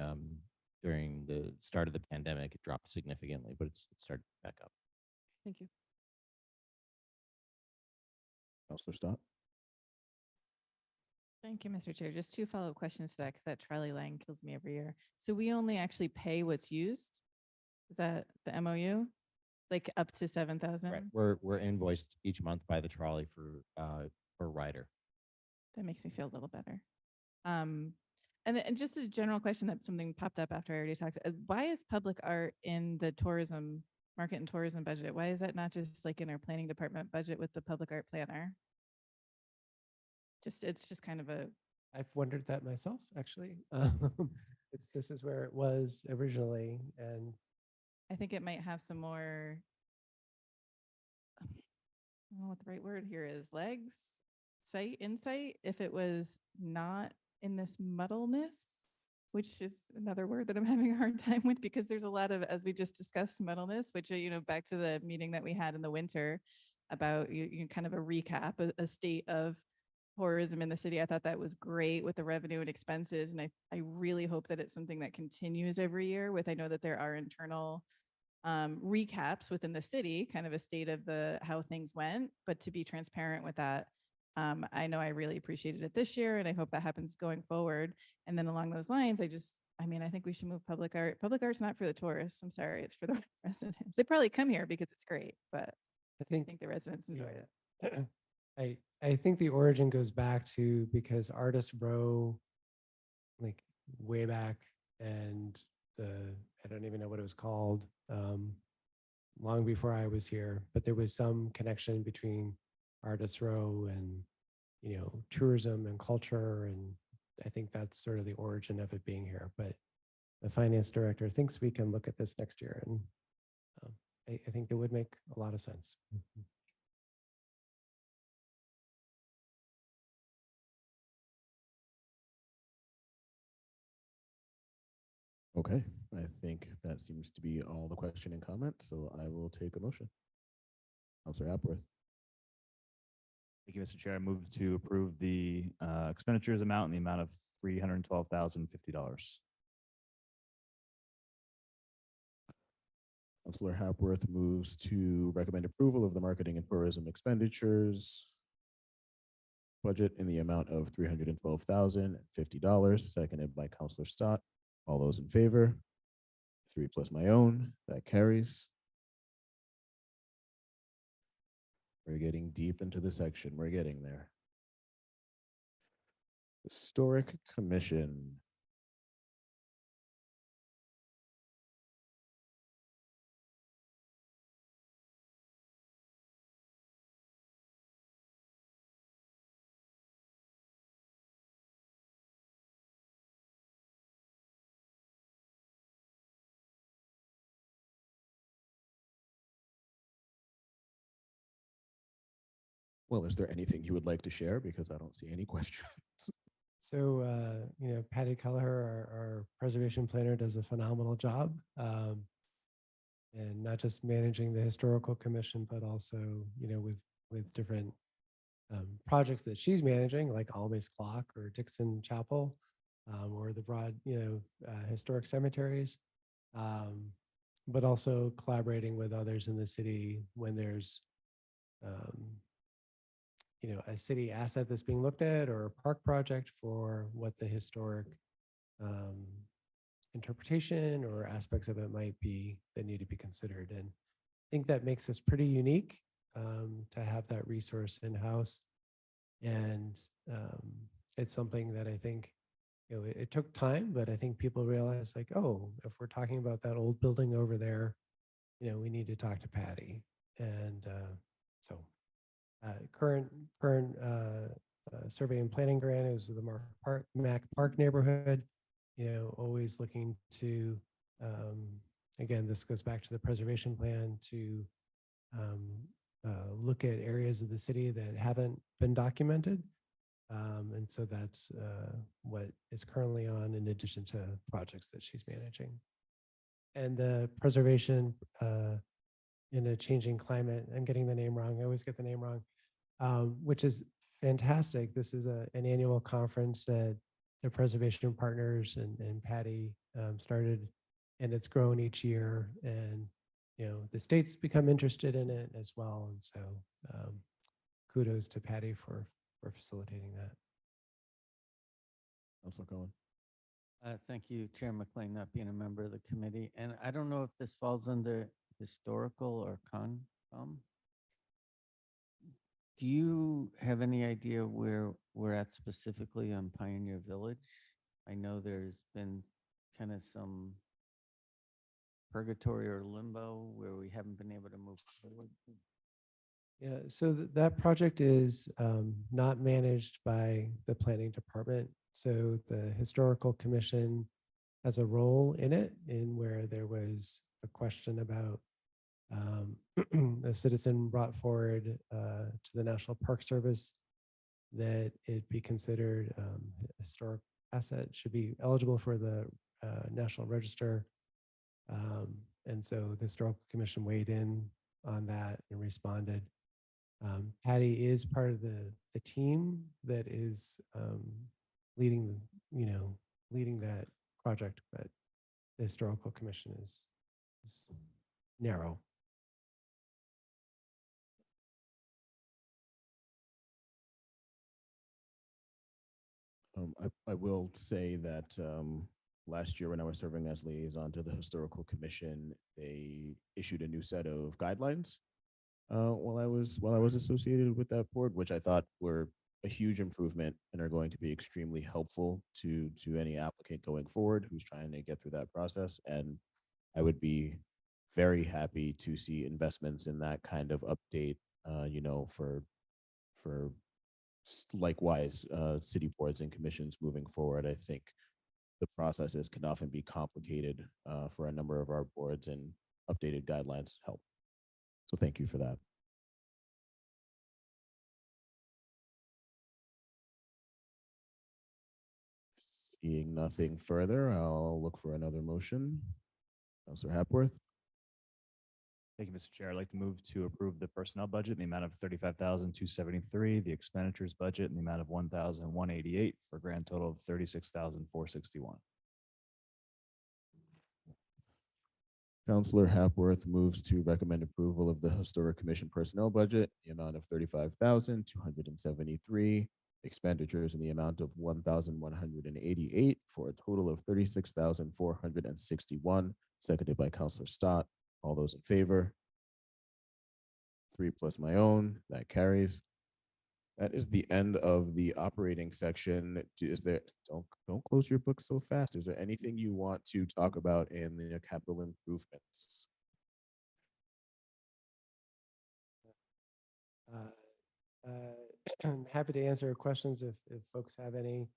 [SPEAKER 11] the start of the pandemic, it dropped significantly, but it started back up.
[SPEAKER 6] Thank you.
[SPEAKER 1] Councilor Stott.
[SPEAKER 4] Thank you, Mr. Chair. Just two follow-up questions to that, because that trolley line kills me every year. So we only actually pay what's used? Is that the MOU? Like up to 7,000?
[SPEAKER 11] Right. We're invoiced each month by the trolley for rider.
[SPEAKER 4] That makes me feel a little better. And just a general question that something popped up after I already talked. Why is public art in the tourism, market and tourism budget? Why is that not just like in our planning department budget with the public art planner? It's just kind of a.
[SPEAKER 10] I've wondered that myself, actually. This is where it was originally, and
[SPEAKER 4] I think it might have some more, I don't know what the right word here is, legs, insight, if it was not in this muddleness, which is another word that I'm having a hard time with, because there's a lot of, as we just discussed, muddleness, which, back to the meeting that we had in the winter about kind of a recap, a state of tourism in the city. I thought that was great with the revenue and expenses. And I really hope that it's something that continues every year with, I know that there are internal recaps within the city, kind of a state of how things went, but to be transparent with that, I know I really appreciated it this year, and I hope that happens going forward. And then along those lines, I think we should move public art. Public art's not for the tourists. I'm sorry, it's for the residents. They probably come here because it's great, but I think the residents enjoy it.
[SPEAKER 10] I think the origin goes back to because Artist Row, like way back, and I don't even know what it was called, long before I was here, but there was some connection between Artists Row and, tourism and culture. And I think that's sort of the origin of it being here. But the finance director thinks we can look at this next year. And I think it would make a lot of sense.
[SPEAKER 1] Okay, I think that seems to be all the question and comment, so I will take a motion. Counselor Hapworth.
[SPEAKER 3] Thank you, Mr. Chair. I move to approve the expenditures amount in the amount of $312,050.
[SPEAKER 1] Counselor Hapworth moves to recommend approval of the marketing and tourism expenditures budget in the amount of $312,050, seconded by Counselor Stott. All those in favor? 3 plus my own, that carries. We're getting deep into the section. We're getting there. Historic Commission. Well, is there anything you would like to share? Because I don't see any questions.
[SPEAKER 10] So, Patty Kelleher, our preservation planner, does a phenomenal job. And not just managing the historical commission, but also, with different projects that she's managing, like Always Clock or Dixon Chapel, or the broad, historic cemeteries, but also collaborating with others in the city when there's, a city asset that's being looked at or a park project for what the historic interpretation or aspects of it might be that need to be considered. And I think that makes us pretty unique to have that resource in-house. And it's something that I think, it took time, but I think people realize like, oh, if we're talking about that old building over there, we need to talk to Patty. And so current survey and planning grant is with the Mac Park neighborhood, always looking to, again, this goes back to the preservation plan to look at areas of the city that haven't been documented. And so that's what is currently on in addition to projects that she's managing. And the preservation in a changing climate, I'm getting the name wrong. I always get the name wrong, which is fantastic. This is an annual conference that the preservation partners and Patty started, and it's grown each year. And, the state's become interested in it as well. And so kudos to Patty for facilitating that.
[SPEAKER 1] Counselor Cohen.
[SPEAKER 5] Thank you, Chair McLean, not being a member of the committee. And I don't know if this falls under historical or Concom. Do you have any idea where we're at specifically on Pioneer Village? I know there's been kind of some purgatory or limbo where we haven't been able to move forward.
[SPEAKER 10] Yeah, so that project is not managed by the planning department. So the historical commission has a role in it, in where there was a question about a citizen brought forward to the National Park Service that it be considered historic asset, should be eligible for the National Register. And so the Historical Commission weighed in on that and responded. Patty is part of the team that is leading that project, but the Historical Commission is narrow.
[SPEAKER 1] I will say that last year when I was serving as liaison to the Historical Commission, they issued a new set of guidelines while I was associated with that board, which I thought were a huge improvement and are going to be extremely helpful to any applicant going forward who's trying to get through that process. And I would be very happy to see investments in that kind of update, for likewise city boards and commissions moving forward. I think the processes can often be complicated for a number of our boards, and updated guidelines help. So thank you for that. Seeing nothing further, I'll look for another motion. Councilor Hapworth.
[SPEAKER 3] Thank you, Mr. Chair. I'd like to move to approve the personnel budget in the amount of 35,273, the expenditures budget in the amount of 1,188 for a grand total of 36,461.
[SPEAKER 1] Councilor Hapworth moves to recommend approval of the Historic Commission personnel budget, the amount of 35,273, expenditures in the amount of 1,188 for a total of 36,461, seconded by Councilor Stott. All those in favor? 3 plus my own, that carries. That is the end of the operating section. Is there, don't close your book so fast. Is there anything you want to talk about in the capital improvements?
[SPEAKER 10] I'm happy to answer questions if folks have any.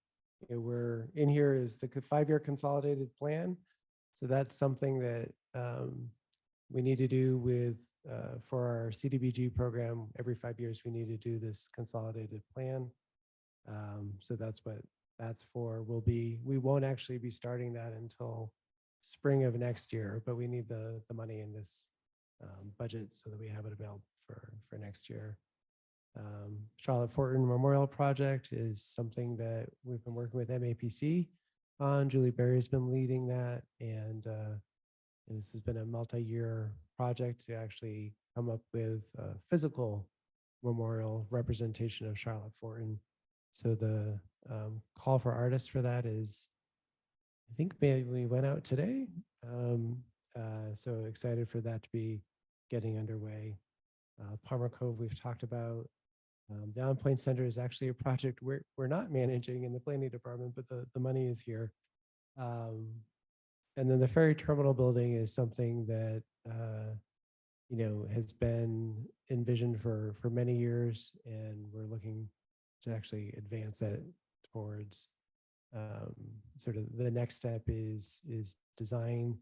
[SPEAKER 10] We're in here is the 5-year consolidated plan. So that's something that we need to do with for our CDBG program. Every 5 years, we need to do this consolidated plan. So that's what that's for. We won't actually be starting that until spring of next year, but we need the money in this budget so that we have it available for next year. Charlotte Fortin Memorial Project is something that we've been working with MAPC on. Julie Berry's been leading that, and this has been a multi-year project to actually come up with a physical memorial representation of Charlotte Fortin. So the call for artists for that is, I think maybe we went out today. So excited for that to be getting underway. Palmer Cove, we've talked about. The Allen Plain Center is actually a project we're not managing in the planning department, but the money is here. And then the ferry terminal building is something that has been envisioned for many years, and we're looking to actually advance it towards sort of the next step is design,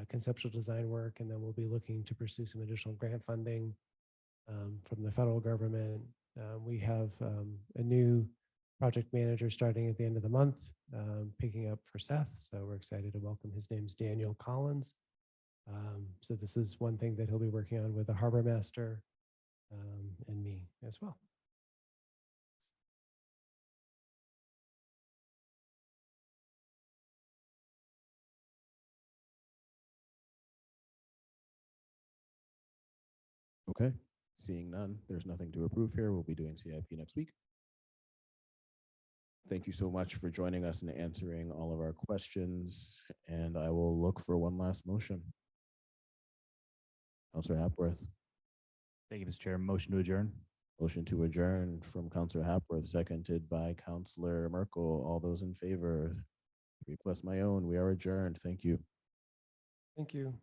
[SPEAKER 10] conceptual design work, and then we'll be looking to pursue some additional grant funding from the federal government. We have a new project manager starting at the end of the month, picking up for Seth. So we're excited to welcome. His name's Daniel Collins. So this is one thing that he'll be working on with the harbor master and me as well.
[SPEAKER 1] Okay, seeing none, there's nothing to approve here. We'll be doing CIP next week. Thank you so much for joining us and answering all of our questions. And I will look for one last motion. Councilor Hapworth.
[SPEAKER 3] Thank you, Mr. Chair. Motion to adjourn.
[SPEAKER 1] Motion to adjourn from Councilor Hapworth, seconded by Councilor Merkel. All those in favor? 3 plus my own. We are adjourned. Thank you.
[SPEAKER 10] Thank you.